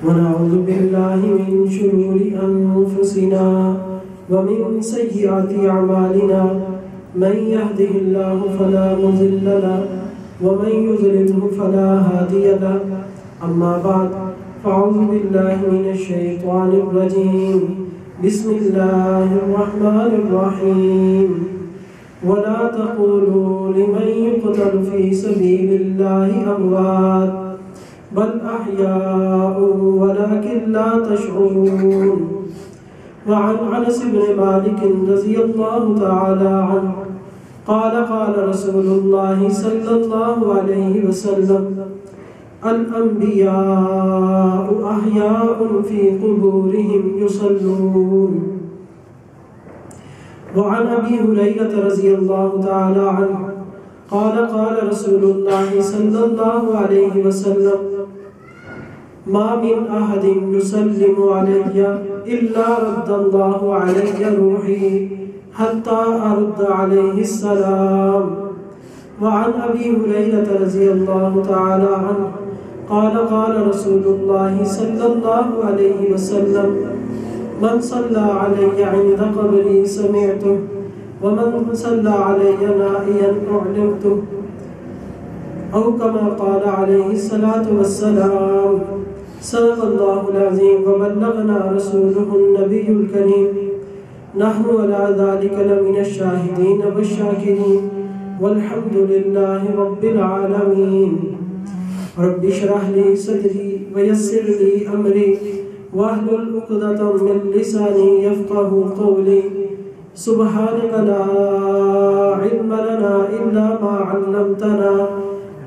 ونعوذ بالله من شرور أنفسنا ومن سيئات أعمالنا من يهده الله فلا مضل له ومن يضلله فلا هادي له أما بعد فأعوذ بالله من الشيطان الرجيم بسم الله الرحمن الرحيم ولا تقولوا لمن يقتل في سبيل الله أموات بل أحياء ولكن لا تشعرون وعن أنس بن مالك رضي الله تعالى عنه قال قال رسول الله صلى الله عليه وسلم الأنبياء أحياء في قبورهم يصلون. وعن أبي هريرة رضي الله تعالى عنه قال قال رسول الله صلى الله عليه وسلم ما من أحد يسلم علي إلا رد الله علي روحي حتى أرد عليه السلام. وعن أبي هريرة رضي الله تعالى عنه قال قال رسول الله صلى الله عليه وسلم من صلى علي عند قبري سمعته ومن صلى علي نائيا أعلمته أو كما قال عليه الصلاة والسلام. صدق الله العظيم وبلغنا رسوله النبي الكريم نحن على ذلك لمن الشاهدين والشاكرين والحمد لله رب العالمين. رب اشرح لي صدري ويسر لي أمري واحلل عقدة من لساني يفقهوا قولي. سبحانك لا علم لنا إلا ما علمتنا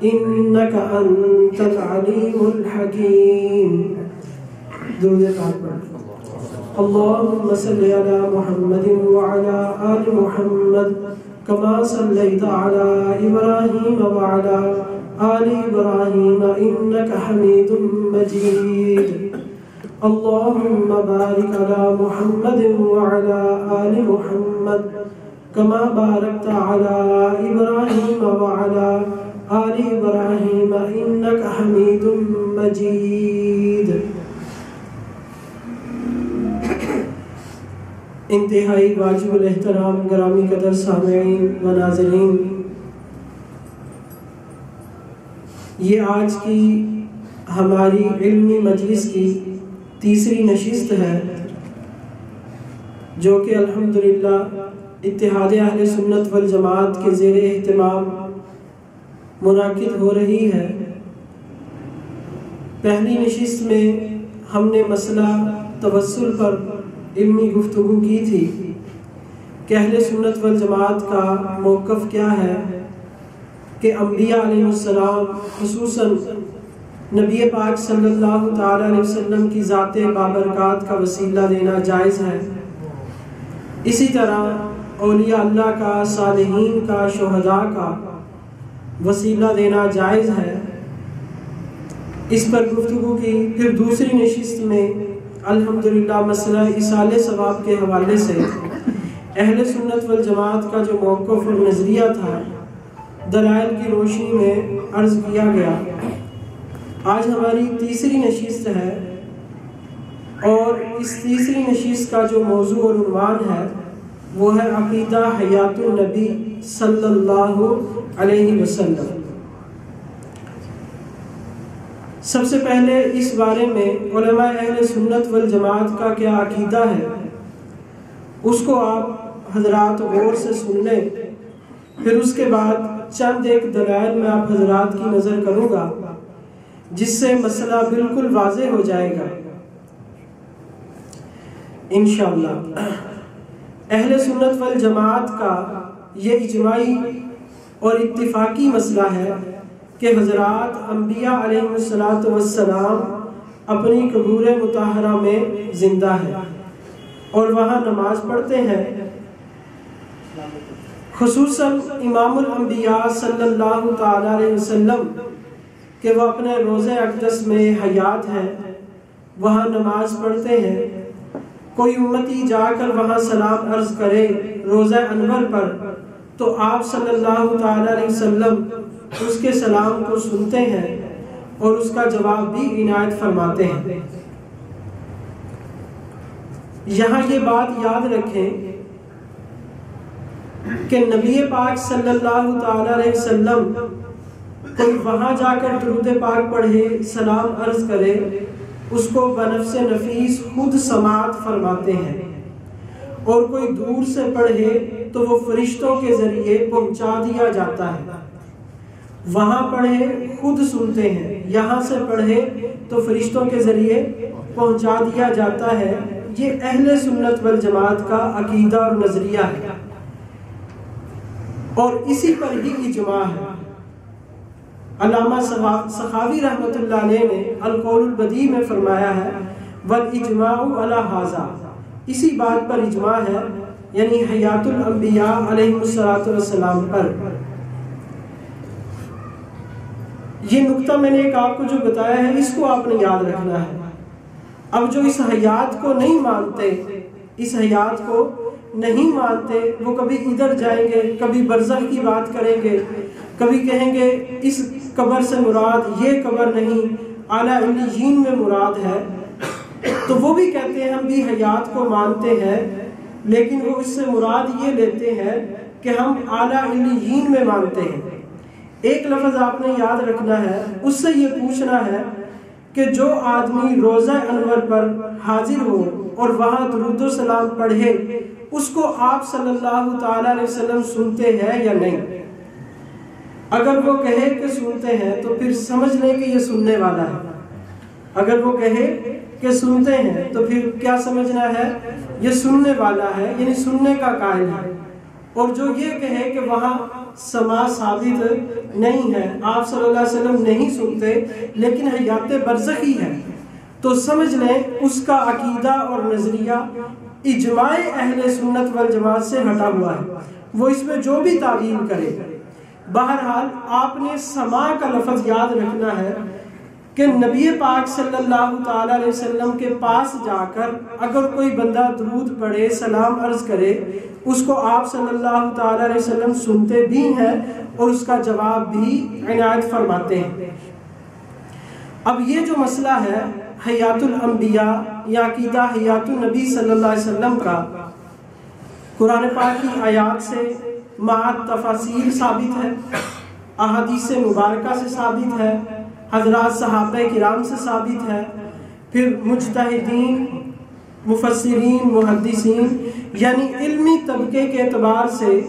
إنك أنت العليم الحكيم. درود پاک اللهم صل على محمد وعلى آل محمد كما صليت على إبراهيم وعلى آل إبراهيم إنك حميد مجيد. اللهم بارك على محمد وعلى آل محمد كما باركت على إبراهيم وعلى آل إبراهيم إنك حميد مجيد. انتہائی واجب الاحترام گرامی قدر سامعین و ناظرین، یہ آج کی ہماری علمی مجلس کی تیسری نشست ہے جو کہ الحمدللہ اتحاد اہل سنت والجماعت کے زیر اہتمام منعقد ہو رہی ہے۔ پہلی نشست میں ہم نے مسئلہ توسل پر علمی گفتگو کی تھی کہ اہل سنت والجماعت کا موقف کیا ہے کہ انبیاء علیہ السلام خصوصاً نبی پاک صلی اللہ تعالی علیہ وسلم کی ذات بابرکات کا وسیلہ دینا جائز ہے۔ اسی طرح اولیاء اللہ کا، صالحین کا، شہداء کا وسیلہ دینا جائز ہے۔ اس پر گفتگو کی۔ پھر دوسری نشست میں الحمدللہ مسئلہ ایصال ثواب کے حوالے سے اہل سنت والجماعت کا جو موقف اور نظریہ تھا دلائل کی روشنی میں عرض کیا گیا۔ آج ہماری تیسری نشست ہے اور اس تیسری نشست کا جو موضوع اور عنوان ہے وہ ہے عقیدہ حیات النبی صلی اللہ علیہ وسلم۔ سب سے پہلے اس بارے میں علماء اہل سنت والجماعت کا کیا عقیدہ ہے اس کو آپ حضرات غور سے سن لیں، پھر اس کے بعد چند ایک دلائل میں آپ حضرات کی نظر کروں گا جس سے مسئلہ بالکل واضح ہو جائے گا انشاءاللہ۔ اہل سنت والجماعت کا یہ اجماعی اور اتفاقی مسئلہ ہے کہ حضرات انبیاء علیہ السلام اپنی قبور مطہرہ میں زندہ ہیں اور وہاں نماز پڑھتے ہیں۔ خصوصاً امام الانبیاء صلی اللہ تعالی علیہ وسلم کہ وہ اپنے روضہ اقدس میں حیات ہیں، وہاں نماز پڑھتے ہیں۔ کوئی امتی جا کر وہاں سلام عرض کرے روضہ انور پر تو آپ صلی اللہ تعالی علیہ وسلم اس کے سلام کو سنتے ہیں اور اس کا جواب بھی عنایت فرماتے ہیں۔ یہاں یہ بات یاد رکھیں کہ نبی پاک صلی اللہ تعالی علیہ وسلم کوئی وہاں جا کر درود پاک پڑھے، سلام عرض کرے، اس کو بنفس نفیس خود سماعت فرماتے ہیں، اور کوئی دور سے پڑھے تو وہ فرشتوں کے ذریعے پہنچا دیا جاتا ہے۔ وہاں پڑھے خود سنتے ہیں، یہاں سے پڑھے تو فرشتوں کے ذریعے پہنچا دیا جاتا ہے۔ یہ اہل سنت والجماعت کا عقیدہ اور نظریہ ہے، اور اسی پر ہی اجماع ہے۔ علامہ سخاوی رحمۃ اللہ علیہ نے القول البدیع میں فرمایا ہے وَالْإِجْمَاعُ عَلَى هَذَا، اسی بات پر اجماع ہے، یعنی حیات الانبیاء علیہ السلام پر۔ یہ نقطہ میں نے ایک آپ کو جو بتایا ہے، اس کو آپ نے یاد رکھنا ہے۔ اب جو اس حیات کو نہیں مانتے، اس حیات کو نہیں مانتے، وہ کبھی ادھر جائیں گے، کبھی برزخ کی بات کریں گے، کبھی کہیں گے اس قبر سے مراد یہ قبر نہیں، اعلیٰ علیین میں مراد ہے، تو وہ بھی کہتے ہیں ہم بھی حیات کو مانتے ہیں، لیکن وہ اس سے مراد یہ لیتے ہیں کہ ہم اعلیٰ علیین میں مانتے ہیں۔ ایک لفظ آپ نے یاد رکھنا ہے، اس سے یہ پوچھنا ہے کہ جو آدمی روضہ انور پر حاضر ہو اور وہاں درود و سلام پڑھے، اس کو آپ صلی اللہ تعالی علیہ وسلم سنتے ہیں یا نہیں؟ اگر وہ کہے کہ سنتے ہیں تو پھر سمجھ لیں کہ یہ سننے والا ہے۔ اگر وہ کہے کہ سنتے ہیں تو پھر کیا سمجھنا ہے؟ یہ سننے والا ہے، یعنی سننے کا قائل ہے۔ اور جو یہ کہے کہ وہاں سماع ثابت نہیں ہے، آپ صلی اللہ علیہ وسلم نہیں سنتے، لیکن حیات برزخی ہے، تو سمجھ لیں اس کا عقیدہ اور نظریہ اجماع اہل سنت والجماعت سے ہٹا ہوا ہے، وہ اس میں جو بھی تعویل کرے۔ بہرحال آپ نے سماع کا لفظ یاد رکھنا ہے کہ نبی پاک صلی اللہ تعالی علیہ وسلم کے پاس جا کر اگر کوئی بندہ درود پڑھے، سلام عرض کرے، اس کو آپ صلی اللہ تعالی علیہ وسلم سنتے بھی ہیں اور اس کا جواب بھی عنایت فرماتے ہیں۔ اب یہ جو مسئلہ ہے حیات الانبیاء یا عقیدہ حیات النبی صلی اللہ علیہ وسلم کا، قرآن پاک کی آیات سے مع تفاصیل ثابت ہے، احادیث مبارکہ سے ثابت ہے، حضرات صحابہ کرام سے ثابت ہے، پھر مجتہدین، مفسرین، محدثین، یعنی علمی طبقے کے اعتبار سے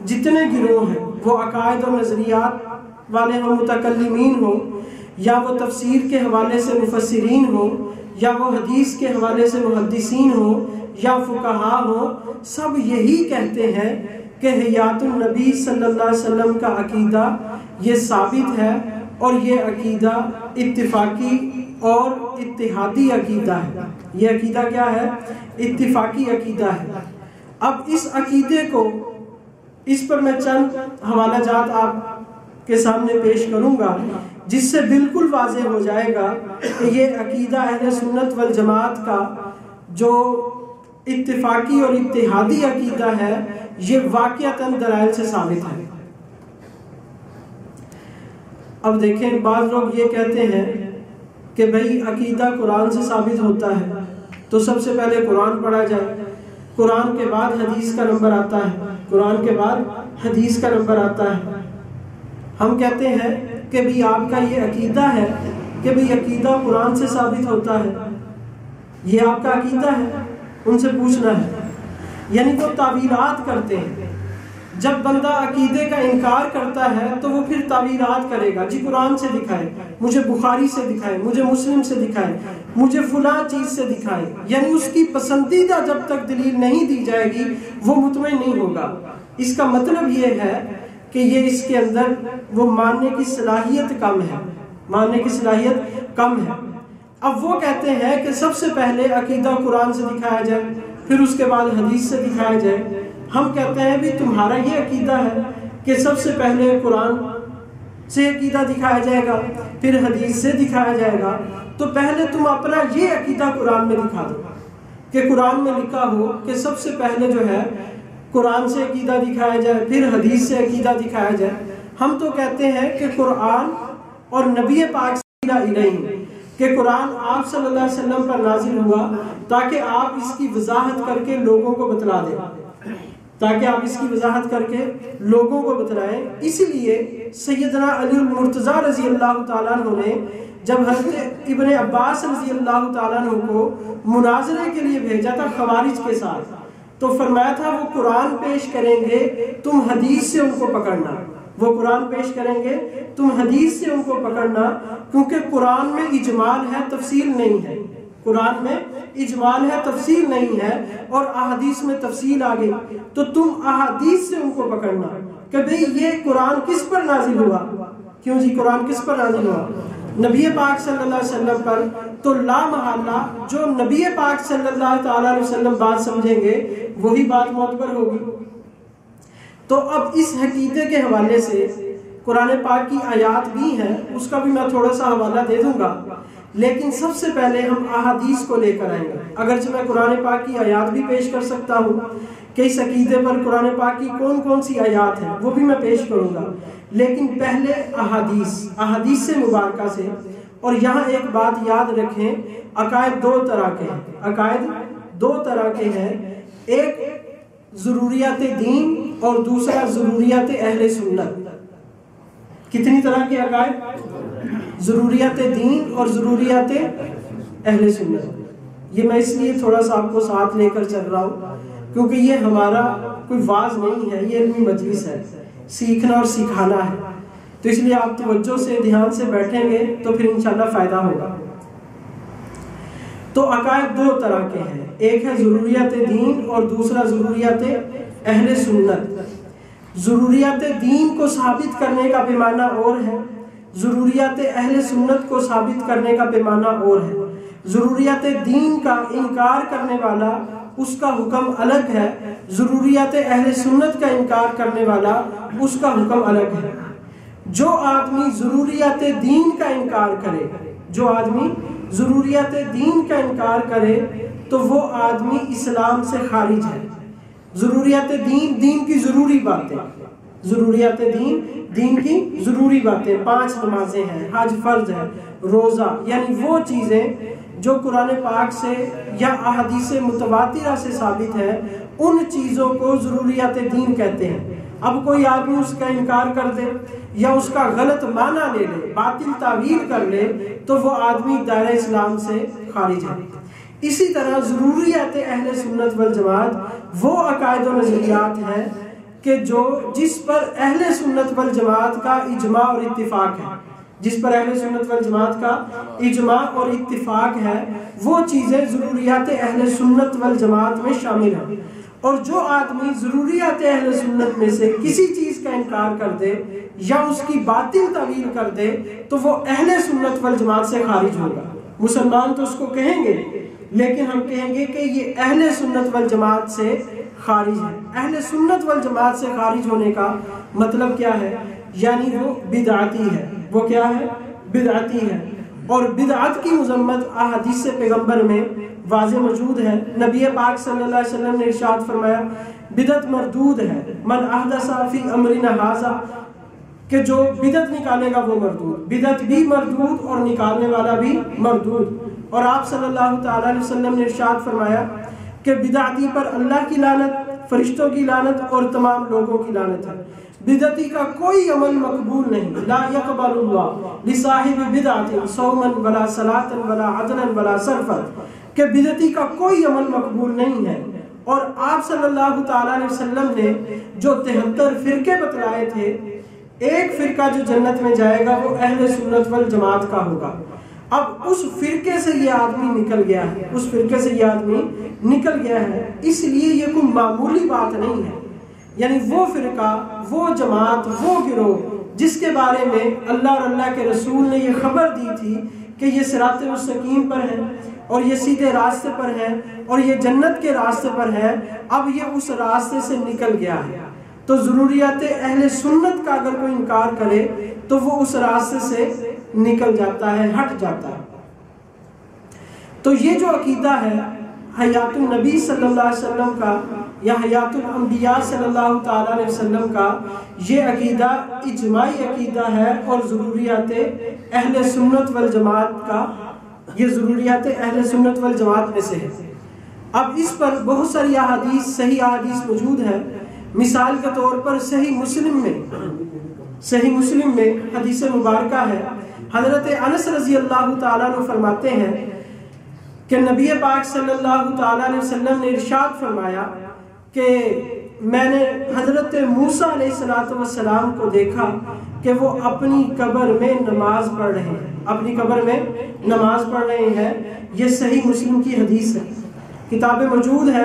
جتنے گروہ ہیں، وہ عقائد و نظریات والے ہوں، متکلمین ہوں، یا وہ تفسیر کے حوالے سے مفسرین ہوں، یا وہ حدیث کے حوالے سے محدثین ہوں، یا فقہاء ہوں، سب یہی کہتے ہیں کہ حیات النبی صلی اللہ علیہ وسلم کا عقیدہ یہ ثابت ہے، اور یہ عقیدہ اتفاقی اور اتحادی عقیدہ ہے۔ یہ عقیدہ کیا ہے؟ اتفاقی عقیدہ ہے۔ اب اس عقیدے کو، اس پر میں چند حوالہ جات آپ کے سامنے پیش کروں گا، جس سے بالکل واضح ہو جائے گا کہ یہ عقیدہ اہل سنت والجماعت کا جو اتفاقی اور اتحادی عقیدہ ہے، یہ واقعتاً دلائل سے ثابت ہے۔ اب دیکھیں، بعض لوگ یہ کہتے ہیں کہ بھئی عقیدہ قرآن سے ثابت ہوتا ہے، تو سب سے پہلے قرآن پڑھا جائے، قرآن کے بعد حدیث کا نمبر آتا ہے، قرآن کے بعد حدیث کا نمبر آتا ہے۔ ہم کہتے ہیں کہ بھی آپ کا یہ عقیدہ ہے کہ بھی عقیدہ قرآن سے ثابت ہوتا ہے، یہ آپ کا عقیدہ ہے؟ ان سے پوچھنا ہے، یعنی وہ تعویلات کرتے ہیں۔ جب بندہ عقیدے کا انکار کرتا ہے تو وہ پھر تعویلات کرے گا، جی قرآن سے دکھائے، مجھے بخاری سے دکھائے، مجھے مسلم سے دکھائے، مجھے فلاں چیز سے دکھائے، یعنی اس کی پسندیدہ جب تک دلیل نہیں دی جائے گی وہ مطمئن نہیں ہوگا۔ اس کا مطلب یہ ہے کہ یہ اس کے اندر وہ ماننے کی صلاحیت کم ہے، ماننے کی صلاحیت کم ہے۔ اب وہ کہتے ہیں کہ سب سے پہلے عقیدہ قرآن سے دکھایا جائے، پھر اس کے بعد حدیث سے دکھایا جائے۔ ہم کہتے ہیں بھی تمہارا یہ عقیدہ ہے کہ سب سے پہلے قرآن سے عقیدہ دکھایا جائے گا، پھر حدیث سے دکھایا جائے گا، تو پہلے تم اپنا یہ عقیدہ قرآن میں دکھا دو کہ قرآن میں لکھا ہو کہ سب سے پہلے جو ہے قرآن سے عقیدہ دکھایا جائے، پھر حدیث سے عقیدہ دکھایا جائے۔ ہم تو کہتے ہیں کہ قرآن اور نبی پاک صلی اللہ علیہ وسلم کہ قرآن آپ صلی اللہ علیہ وسلم پر نازل ہوا، تاکہ آپ اس کی وضاحت کر کے لوگوں کو بتلا دیں، تاکہ آپ اس کی وضاحت کر کے لوگوں کو بتلائیں۔ اسی لیے سیدنا علی المرتضیٰ رضی اللہ تعالیٰ عنہ نے جب حضرت ابن عباس رضی اللہ تعالیٰ عنہ کو مناظرے کے لیے بھیجا تھا خوارج کے ساتھ، تو فرمایا تھا وہ قرآن پیش کریں گے، تم حدیث سے ان کو پکڑنا، وہ قرآن پیش کریں گے، تم حدیث سے ان کو پکڑنا، کیونکہ قرآن میں اجمال ہے، تفصیل نہیں ہے، قرآن میں اجمال ہے، تفصیل نہیں ہے، اور احادیث میں تفصیل آ گئی، تو تم احادیث سے ان کو پکڑنا کہ بھئی یہ قرآن کس پر نازل ہوا؟ کیوں جی قرآن کس پر نازل ہوا؟ نبی پاک صلی اللہ علیہ وسلم پر، تو لا محالہ جو نبی پاک صلی اللہ تعالیٰ علیہ وسلم بات سمجھیں گے وہی بات معتبر ہوگی۔ تو اب اس عقیدے کے حوالے سے قرآن پاک کی آیات بھی ہیں، اس کا بھی میں تھوڑا سا حوالہ دے دوں گا، لیکن سب سے پہلے ہم احادیث کو لے کر آئیں گے۔ اگرچہ میں قرآن پاک کی آیات بھی پیش کر سکتا ہوں کہ اس عقیدے پر قرآن پاک کی کون کون سی آیات ہیں، وہ بھی میں پیش کروں گا، لیکن پہلے احادیث سے مبارکہ سے۔ اور یہاں ایک بات یاد رکھیں، عقائد دو طرح کے ہیں، عقائد دو طرح کے ہیں، ایک ضروریات دین اور دوسرا ضروریات اہل سنت۔ کتنی طرح کے عقائد؟ ضروریات دین اور ضروریات اہل سنت۔ یہ میں اس لیے تھوڑا سا آپ کو ساتھ لے کر چل رہا ہوں کیونکہ یہ ہمارا کوئی واعظ نہیں ہے، یہ علمی مجلس ہے، سیکھنا اور سکھانا ہے، تو اس لیے آپ توجہ سے دھیان سے بیٹھیں گے تو پھر انشاءاللہ فائدہ ہوگا۔ تو عقائد دو طرح کے ہیں، ایک ہے ضروریات دین اور دوسرا ضروریات اہل سنت۔ ضروریات دین کو ثابت کرنے کا پیمانہ اور ہے، ضروریات اہل سنت کو ثابت کرنے کا پیمانہ اور ہے۔ ضروریات دین کا انکار کرنے والا اس کا حکم الگ ہے، ضروریات اہل سنت کا انکار کرنے والا اس کا حکم الگ ہے۔ جو آدمی ضروریات دین کا انکار کرے، جو آدمی ضروریات دین کا انکار کرے تو وہ آدمی اسلام سے خارج ہے۔ ضروریات دین، دین کی ضروری باتیں، ضروریات دین، دین کی ضروری باتیں، 5 نمازیں ہیں، حج فرض ہے، روزہ، یعنی وہ چیزیں جو قرآن پاک سے یا احادیث متواترہ سے ثابت ہے، ان چیزوں کو ضروریات دین کہتے ہیں۔ اب کوئی آدمی اس کا انکار کر دے یا اس کا غلط معنی لے لے، باطل تعویل کر لے، تو وہ آدمی دائرہ اسلام سے خارج ہے۔ اسی طرح ضروریات اہل سنت والجماعت وہ عقائد و نظریات ہیں کہ جس پر اہل سنت والجماعت کا اجماع اور اتفاق ہے، جس پر اہل سنت والجماعت کا اجماع اور اتفاق ہے، وہ چیزیں ضروریات اہل سنت والجماعت میں شامل ہیں۔ اور جو آدمی ضروریات اہل سنت میں سے کسی چیز کا انکار کر دے یا اس کی باطل تعویل کر دے تو وہ اہل سنت والجماعت سے خارج ہوگا۔ مسلمان تو اس کو کہیں گے، لیکن ہم کہیں گے کہ یہ اہل سنت والجماعت سے خارج ہے۔ اہل سنت والجماعت سے خارج ہونے کا مطلب کیا ہے؟ یعنی وہ بدعتی ہے۔ وہ کیا ہے؟ بدعتی ہے۔ اور بدعت کی مذمت احادیث پیغمبر میں واضح موجود ہے۔ نبی پاک صلی اللہ علیہ وسلم نے ارشاد فرمایا بدعت مردود ہے، من احدث فی امرنا ھذا، کہ جو بدعت نکالے گا وہ مردود، بدعت بھی مردود اور نکالنے والا بھی مردود۔ اور آپ صلی اللہ تعالی علیہ وسلم نے ارشاد فرمایا کہ بدعتی پر اللہ کی لعنت، فرشتوں کی لعنت اور تمام لوگوں کی لعنت ہے۔ بدعتی کا کوئی عمل مقبول نہیں، لا یقبل اللہ لصاحب بدعت صوما ولا صلاۃ ولا عدلا ولا صرفا، کہ بدعتی کا کوئی عمل مقبول نہیں ہے۔ اور آپ صلی اللہ تعالی علیہ وسلم نے جو 73 فرقے بتلائے تھے، ایک فرقہ جو جنت میں جائے گا وہ اہل سنت والجماعت کا ہوگا۔ اب اس فرقے سے یہ آدمی نکل گیا ہے، اس فرقے سے یہ آدمی نکل گیا ہے، اس لیے یہ کوئی معمولی بات نہیں ہے۔ یعنی وہ فرقہ، وہ جماعت، وہ گروہ جس کے بارے میں اللہ اور اللہ کے رسول نے یہ خبر دی تھی کہ یہ صراط مستقیم پر ہے اور یہ سیدھے راستے پر ہے اور یہ جنت کے راستے پر ہے، اب یہ اس راستے سے نکل گیا ہے۔ تو ضروریات اہل سنت کا اگر کوئی انکار کرے تو وہ اس راستے سے نکل جاتا ہے، ہٹ جاتا ہے۔ تو یہ جو عقیدہ ہے حیات النبی صلی اللہ علیہ وسلم کا یا حیات الانبیاء صلی اللہ تعالی علیہ وسلم کا، یہ عقیدہ اجماعی عقیدہ ہے اور ضروریات اہل سنت والجماعت کا، یہ ضروریات اہل سنت والجماعت میں سے ہے۔ اب اس پر بہت ساری احادیث، صحیح احادیث موجود ہے۔ مثال کے طور پر صحیح مسلم میں حدیث مبارکہ ہے، حضرت انس رضی اللہ تعالیٰ عنہ فرماتے ہیں کہ نبی پاک صلی اللہ تعالیٰ علیہ وسلم نے ارشاد فرمایا کہ میں نے حضرت موسیٰ علیہ السلام کو دیکھا کہ وہ اپنی قبر میں نماز پڑھ رہے ہیں، اپنی قبر میں نماز پڑھ رہے ہیں۔ یہ صحیح مسلم کی حدیث ہے، کتابیں موجود ہے،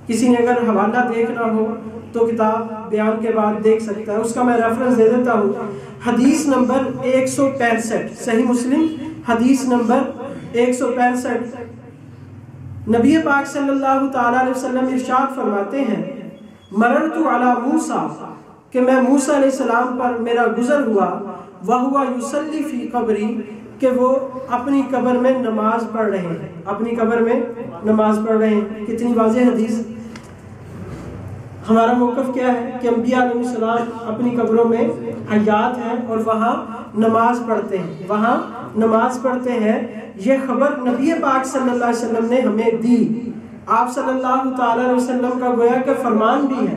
کسی نے اگر حوالہ دیکھنا ہو تو کتاب بیان کے بعد دیکھ سکتا ہے، اس کا میں ریفرنس دے دیتا ہوں۔ حدیث نمبر 165، صحیح مسلم حدیث نمبر 165، نبی پاک صلی اللہ تعالیٰ علیہ وسلم ارشاد فرماتے ہیں مررت علی موسیٰ، کہ میں موسیٰ علیہ السلام پر میرا گزر ہوا، وہو یصلی فی قبری، کہ وہ اپنی قبر میں نماز پڑھ رہے ہیں، اپنی قبر میں نماز پڑھ رہے ہیں۔ کتنی واضح حدیث۔ ہمارا موقف کیا ہے کہ انبیاء علیہ السلام اپنی قبروں میں حیات ہیں اور وہاں نماز پڑھتے ہیں، وہاں نماز پڑھتے ہیں۔ یہ خبر نبی پاک صلی اللہ علیہ وسلم نے ہمیں دی۔ آپ صلی اللہ تعالیٰ علیہ وسلم کا گویا کہ فرمان بھی ہے،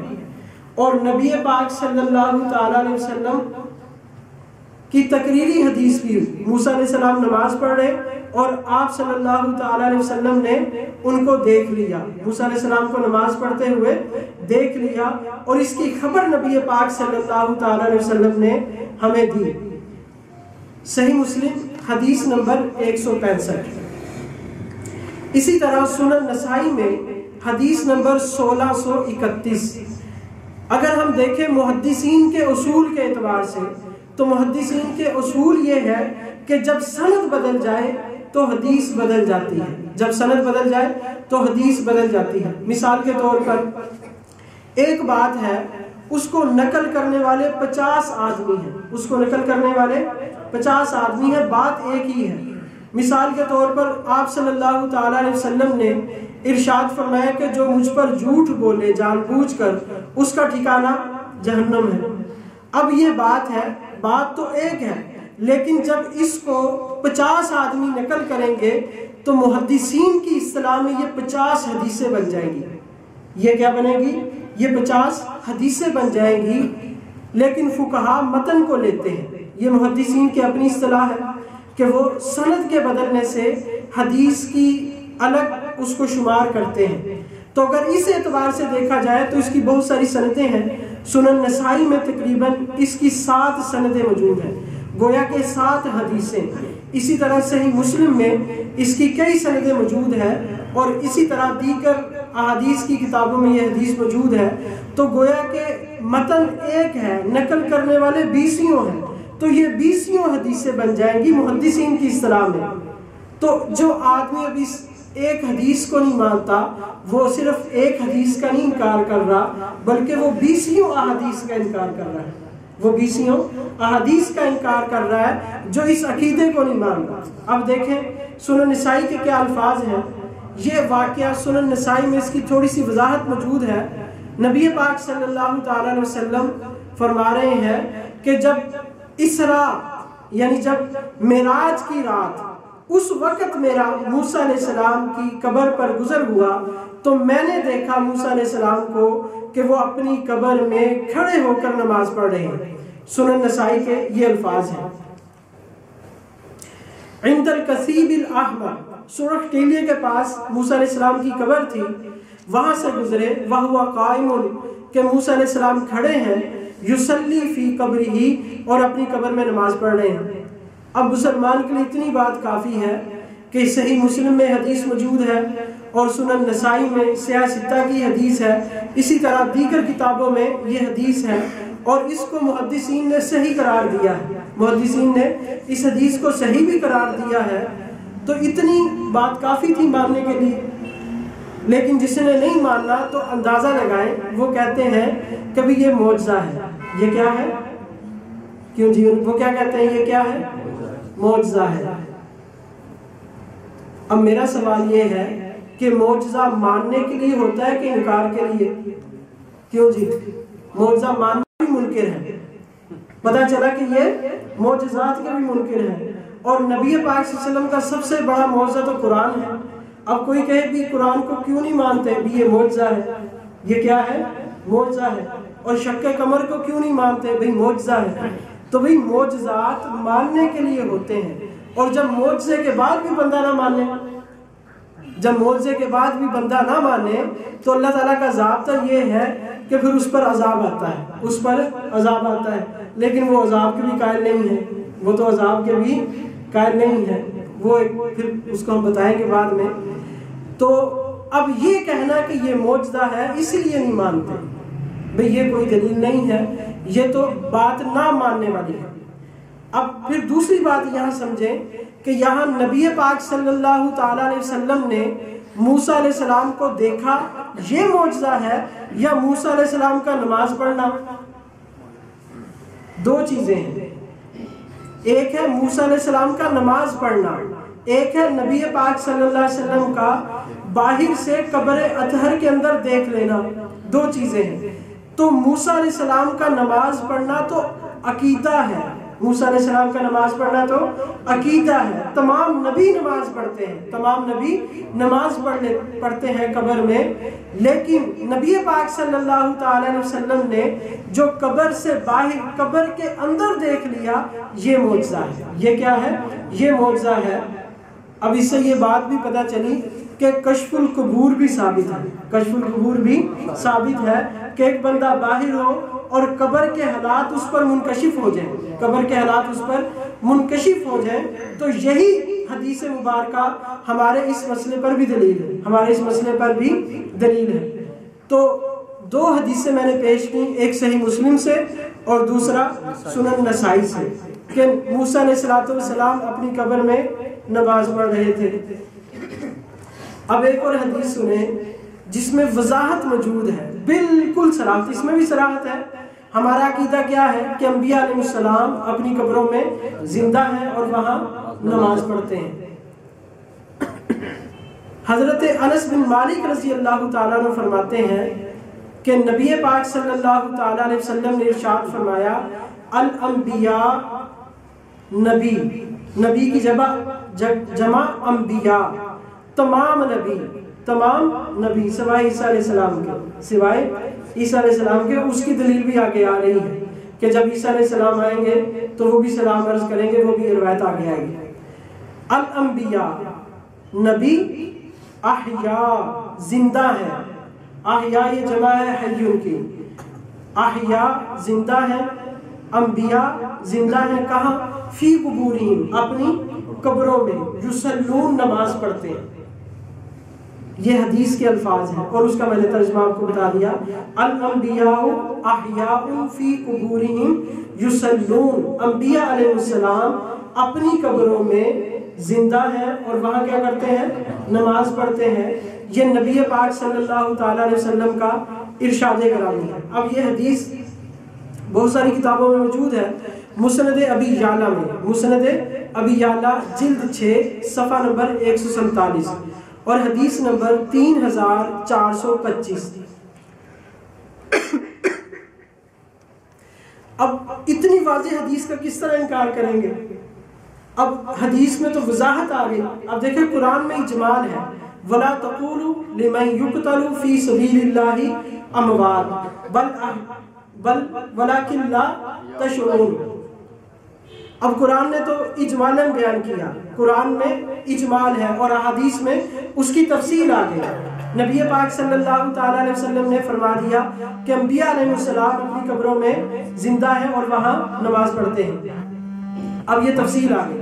اور نبی پاک صلی اللہ تعالیٰ علیہ وسلم کی تقریری حدیث بھی ہوئی۔ موسیٰ علیہ السلام نماز پڑھ رہے اور آپ صلی اللہ تعالیٰ علیہ وسلم نے ان کو دیکھ لیا، موسیٰ علیہ السلام کو نماز پڑھتے ہوئے دیکھ لیا، اور اس کی خبر نبی پاک صلی اللہ تعالیٰ علیہ وسلم نے ہمیں دی۔ صحیح مسلم حدیث نمبر 165۔ اسی طرح سنن نسائی میں حدیث نمبر 1631۔ اگر ہم دیکھیں محدثین کے اصول کے اعتبار سے تو محدثین کے اصول یہ ہے کہ جب سند بدل جائے تو حدیث بدل جاتی ہے، جب سند بدل جائے تو حدیث بدل جاتی ہے۔ مثال کے طور پر ایک بات ہے، اس کو نقل کرنے والے 50 آدمی ہیں، اس کو نقل کرنے والے 50 آدمی ہیں، بات ایک ہی ہے۔ مثال کے طور پر آپ صلی اللہ تعالیٰ علیہ وسلم نے ارشاد فرمایا کہ جو مجھ پر جھوٹ بولے جان بوجھ کر، اس کا ٹھکانہ جہنم ہے۔ اب یہ بات ہے، بات تو ایک ہے، لیکن جب اس کو 50 آدمی نقل کریں گے تو محدثین کی اصطلاح میں یہ 50 حدیثیں بن جائیں گی۔ یہ کیا بنے گی؟ یہ 50 حدیثیں بن جائیں گی، لیکن فقہا متن کو لیتے ہیں۔ یہ محدثین کی اپنی اصطلاح ہے کہ وہ سند کے بدلنے سے حدیث کی الگ اس کو شمار کرتے ہیں۔ تو اگر اس اعتبار سے دیکھا جائے تو اس کی بہت ساری سندیں ہیں۔ سنن نسائی میں تقریباً اس کی 7 سندیں موجود ہیں، گویا کہ 7 حدیثیں۔ اسی طرح صحیح مسلم میں اس کی کئی سندیں موجود ہیں، اور اسی طرح دیگر احادیث کی کتابوں میں یہ حدیث موجود ہے۔ تو گویا کہ متن ایک ہے، نقل کرنے والے 20 ہیں، تو یہ 20 حدیثیں بن جائیں گی محدثین کی اصطلاح میں۔ تو جو آدمی اب اس ایک حدیث کو نہیں مانتا، وہ صرف ایک حدیث کا نہیں انکار کر رہا، بلکہ وہ 20 احادیث کا انکار کر رہا ہے، وہ 20 احادیث کا انکار کر رہا ہے جو اس عقیدے کو نہیں مان رہا۔ اب دیکھیں سنن نسائی کے کیا الفاظ ہیں۔ یہ واقعہ سنن نسائی میں اس کی تھوڑی سی وضاحت موجود ہے۔ نبی پاک صلی اللہ تعالیٰ علیہ وسلم فرما رہے ہیں کہ جب اسراء یعنی جب معراج کی رات، اس وقت میرا موسیٰ علیہ السلام کی قبر پر گزر ہوا تو میں نے دیکھا موسیٰ علیہ السلام کو کہ وہ اپنی قبر میں کھڑے ہو کر نماز پڑھ رہے ہیں۔ سنن نسائی کے یہ الفاظ ہیں۔ عند الکثیب الاحمر، سرخ ٹیلے کے پاس موسیٰ علیہ السلام کی قبر تھی، وہاں سے گزرے، وہو قائم، کہ موسیٰ علیہ السلام کھڑے ہیں، یصلی فی قبرہ، اور اپنی قبر میں نماز پڑھ رہے ہیں۔ اب مسلمان کے لیے اتنی بات کافی ہے کہ صحیح مسلم میں حدیث موجود ہے، اور سنن نسائی میں سیاہ ستہ کی حدیث ہے، اسی طرح دیگر کتابوں میں یہ حدیث ہے، اور اس کو محدثین نے صحیح قرار دیا ہے، محدثین نے اس حدیث کو صحیح بھی قرار دیا ہے۔ تو اتنی بات کافی تھی ماننے کے لیے، لیکن جس نے نہیں ماننا تو اندازہ لگائیں، وہ کہتے ہیں کبھی یہ معجزہ ہے۔ یہ کیا ہے؟ کیوں جی؟ وہ کیا کہتے ہیں؟ یہ کیا ہے؟ معجزہ ہے۔ اب میرا سوال یہ ہے کہ معجزہ ماننے کے لیے ہوتا ہے کہ انکار کے لیے؟ کیوں جی؟ معجزہ ماننا بھی منکر ہے۔ پتہ چلا کہ یہ معجزات کے بھی منکر ہیں، اور نبی پاک صلی اللہ علیہ وسلم کا سب سے بڑا معجزہ تو قرآن ہے۔ اب کوئی کہے بھی قرآن کو کیوں نہیں مانتے، بھی یہ معجزہ ہے، یہ کیا ہے؟ معجزہ ہے۔ اور شق قمر کو کیوں نہیں مانتے؟ بھئی معجزہ ہے۔ تو بھئی معجزات ماننے کے لیے ہوتے ہیں، اور جب معجزے کے بعد بھی بندہ نہ مانے، جب معجزے کے بعد بھی بندہ نہ مانے تو اللہ تعالیٰ کا ضابطہ یہ ہے کہ پھر اس پر عذاب آتا ہے، اس پر عذاب آتا ہے۔ لیکن وہ عذاب کے بھی قائل نہیں ہے، وہ تو عذاب کے بھی قائل نہیں ہے، وہ پھر اس کو ہم بتائیں گے بعد میں۔ تو اب یہ کہنا کہ یہ معجزہ ہے اسی لیے نہیں مانتے، بھئی یہ کوئی دلیل نہیں ہے، یہ تو بات نہ ماننے والی ہے۔ اب پھر دوسری بات یہاں سمجھیں کہ یہاں نبی پاک صلی اللہ تعالیٰ علیہ وسلم نے موسیٰ علیہ السلام کو دیکھا، یہ معجزہ ہے، یا موسیٰ علیہ السلام کا نماز پڑھنا؟ دو چیزیں ہیں، ایک ہے موسیٰ علیہ السلام کا نماز پڑھنا، ایک ہے نبی پاک صلی اللہ علیہ وسلم کا باہر سے قبر اطہر کے اندر دیکھ لینا، دو چیزیں ہیں۔ تو موسیٰ علیہ السلام کا نماز پڑھنا تو عقیدہ ہے، موسیٰ علیہ السلام کا نماز پڑھنا تو عقیدہ ہے۔ تمام نبی نماز پڑھتے ہیں، تمام نبی نماز پڑھتے ہیں قبر میں، لیکن نبی پاک صلی اللہ تعالیٰ علیہ وسلم نے جو قبر سے باہر قبر کے اندر دیکھ لیا، یہ معجزہ ہے۔ یہ کیا ہے؟ یہ معجزہ ہے۔ اب اس سے یہ بات بھی پتہ چلی کہ کشف القبور بھی ثابت ہے، کشف القبور بھی ثابت ہے کہ ایک بندہ باہر ہو اور قبر کے حالات اس پر منکشف ہو جائیں، قبر کے حالات اس پر منکشف ہو جائیں، تو یہی حدیث مبارکہ ہمارے اس مسئلے پر بھی دلیل ہے، ہمارے اس مسئلے پر بھی دلیل ہے۔ تو دو حدیثیں میں نے پیش کی، ایک صحیح مسلم سے اور دوسرا سنن نسائی سے، کہ موسیٰ علیہ السلام اپنی قبر میں نماز پڑھ رہے تھے۔ اب ایک اور حدیث سنیں جس میں وضاحت موجود ہے، بالکل صراحت، اس میں بھی صراحت ہے۔ ہمارا عقیدہ کیا ہے کہ انبیاء علیہ السلام اپنی قبروں میں زندہ ہیں اور وہاں نماز پڑھتے ہیں۔ حضرت انس بن مالک رضی اللہ تعالیٰ عنہ فرماتے ہیں کہ نبی پاک صلی اللہ تعالیٰ علیہ وسلم نے ارشاد فرمایا، الانبیاء، نبی، نبی کی جمع انبیاء، تمام نبی، تمام نبی سوائے عیسیٰ علیہ السلام کے، سوائے عیسیٰ علیہ السلام کے۔ اس کی دلیل بھی آگے آ رہی ہے کہ جب عیسیٰ علیہ السلام آئیں گے تو وہ بھی سلام عرض کریں گے، وہ بھی روایت آگے آئے گی۔ الانبیاء، نبی، احیاء، زندہ ہے، احیاء یہ جمع ہے حیوں کی، احیاء زندہ ہے، انبیاء زندہ ہیں، کہاں؟ فی قبورہم، اپنی قبروں میں، یصلون، نماز پڑھتے ہیں۔ یہ حدیث کے الفاظ ہیں اور اس کا میں نے ترجمہ آپ کو بتا دیا، الانبیاء احیاء فی قبورہم یصلون، انبیاء علیہ السلام اپنی قبروں میں زندہ ہیں اور وہاں کیا کرتے ہیں؟ نماز پڑھتے ہیں۔ یہ نبی پاک صلی اللہ تعالیٰ علیہ وسلم کا ارشاد گرامی ہے۔ اب یہ حدیث بہت ساری کتابوں میں موجود ہے، مسند ابی یعلا میں، مسند ابی یعلا جلد 6 صفحہ نمبر 147 اور حدیث نمبر 3425۔ اب اتنی واضح حدیث کا کس طرح انکار کریں گے؟ اب حدیث میں تو وضاحت آ گئی۔ اب دیکھیں قرآن میں اجمال ہے، وَلَا تَقُولُوا لِمَنْ يُقْتَلُ فِي سَبِيلِ اللَّهِ أَمْوَاتٌ بل وَلَكِنْ لَا تَشْعُرُونَ۔ اب قرآن نے تو اجمالاً بیان کیا، قرآن میں اجمال ہے اور احادیث میں اس کی تفصیل آ گئی۔ نبی پاک صلی اللہ تعالیٰ علیہ وسلم نے فرما دیا کہ انبیاء علیہ السلام اپنی قبروں میں زندہ ہیں اور وہاں نماز پڑھتے ہیں۔ اب یہ تفصیل آ گئی۔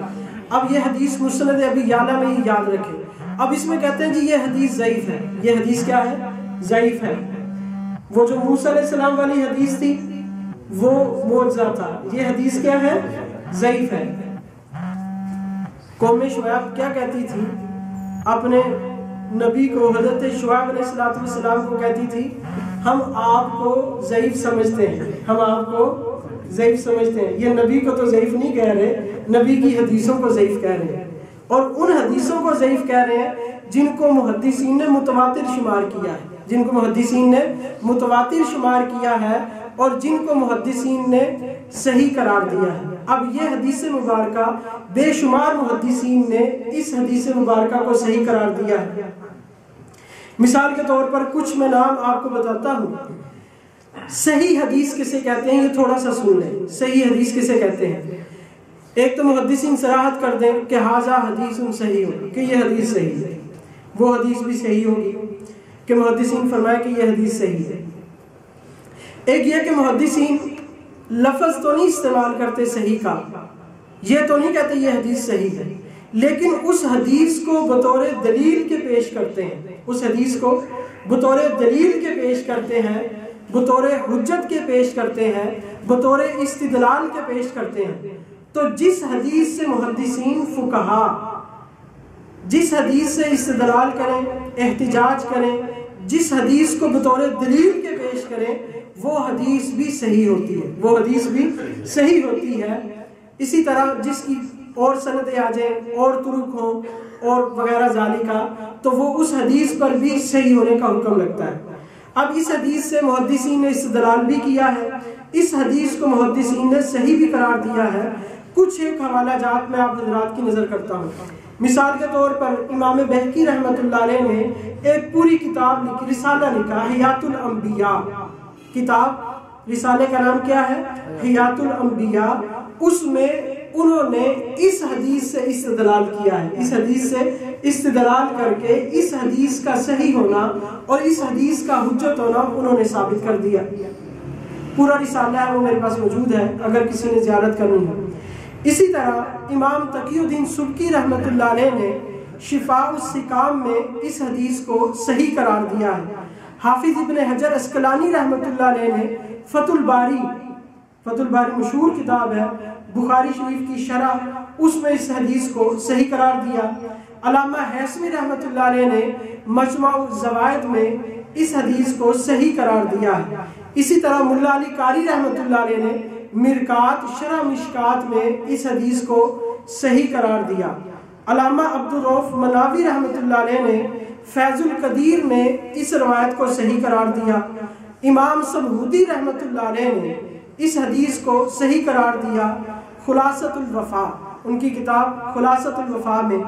اب یہ حدیث مسند ابی یعلا میں ہی یاد رکھیں۔ اب اس میں کہتے ہیں جی یہ حدیث ضعیف ہے، یہ حدیث کیا ہے؟ ضعیف ہے۔ وہ جو موسیٰ علیہ السلام والی حدیث تھی وہ معجزہ تھا، یہ حدیث کیا ہے؟ ضعیف ہے۔ قوم شعیب کیا کہتی تھی اپنے نبی کو؟ حضرت شعیب علیہ السلام کو کہتی تھی ہم آپ کو ضعیف سمجھتے ہیں، ہم آپ کو ضعیف سمجھتے ہیں۔ یہ نبی کو تو ضعیف نہیں کہہ رہے، نبی کی حدیثوں کو ضعیف کہہ رہے ہیں، اور ان حدیثوں کو ضعیف کہہ رہے ہیں جن کو محدثین نے متواتر شمار کیا ہے، جن کو محدثین نے متواتر شمار کیا ہے، اور جن کو محدثین نے صحیح قرار دیا ہے۔ اب یہ حدیث مبارکہ بے شمار محدثین نے اس حدیث مبارکہ کو صحیح قرار دیا ہے۔ مثال کے طور پر کچھ میں نام آپ کو بتاتا ہوں۔ صحیح حدیث کسے کہتے ہیں، یہ تھوڑا سا سن لیں۔ صحیح حدیث کسے کہتے ہیں؟ ایک تو محدثین صراحت کر دیں کہ ھذا حدیث صحیح ہو، کہ یہ حدیث صحیح ہے، وہ حدیث بھی صحیح ہوگی کہ محدثین فرمائے کہ یہ حدیث صحیح ہے۔ ایک یہ کہ محدثین لفظ تو نہیں استعمال کرتے صحیح کا، یہ تو نہیں کہتے یہ حدیث صحیح ہے، لیکن اس حدیث کو بطور دلیل کے پیش کرتے ہیں، اس حدیث کو بطور دلیل کے پیش کرتے ہیں، بطور حجت کے پیش کرتے ہیں، بطور استدلال کے پیش کرتے ہیں۔ تو جس حدیث سے محدثین فقہا جس حدیث سے استدلال کریں، احتجاج کریں، جس حدیث کو بطور دلیل کے پیش کریں، وہ حدیث بھی صحیح ہوتی ہے، وہ حدیث بھی صحیح ہوتی ہے۔ اسی طرح جس کی اور سندیں آ جائیں، اور طرق ہوں اور وغیرہ ذالکہ، تو وہ اس حدیث پر بھی صحیح ہونے کا حکم لگتا ہے۔ اب اس حدیث سے محدثین نے استدلال بھی کیا ہے، اس حدیث کو محدثین نے صحیح بھی قرار دیا ہے۔ کچھ ایک حوالہ جات میں آپ حضرات کی نظر کرتا ہوں۔ مثال کے طور پر امام بہقی رحمۃ اللہ علیہ نے ایک پوری کتاب لکھی، رسالہ لکھا، حیات الانبیاء۔ کتاب رسالے کا نام کیا ہے؟ حیات الانبیاء۔ اس میں انہوں نے اس حدیث سے استدلال کیا ہے، اس حدیث سے استدلال کر کے اس حدیث کا صحیح ہونا اور اس حدیث کا حجت ہونا انہوں نے ثابت کر دیا۔ پورا رسالہ ہے، وہ میرے پاس موجود ہے اگر کسی نے زیارت کرنی ہو۔ اسی طرح امام تقی الدین سبکی رحمۃ اللہ علیہ نے شفاء السقام میں اس حدیث کو صحیح قرار دیا ہے۔ حافظ ابن حجر اسقلانی رحمۃ اللہ علیہ نے فتح الباری مشہور کتاب ہے بخاری شریف کی شرح، اس میں اس حدیث کو صحیح قرار دیا۔ علامہ حیثمی رحمۃ اللہ علیہ نے مجمع الزوائد میں اس حدیث کو صحیح قرار دیا ہے۔ اسی طرح ملا علی قاری رحمۃ اللہ علیہ نے مرکات شرح مشکات میں اس حدیث کو صحیح قرار دیا۔ علامہ عبدالرؤف مناوی رحمۃ اللہ علیہ نے فیض القدیر میں اس روایت کو صحیح قرار دیا۔ امام سبہودی رحمۃ اللہ علیہ نے اس حدیث کو صحیح قرار دیا خلاصۃ الوفا، ان کی کتاب خلاصۃ الوفا میں۔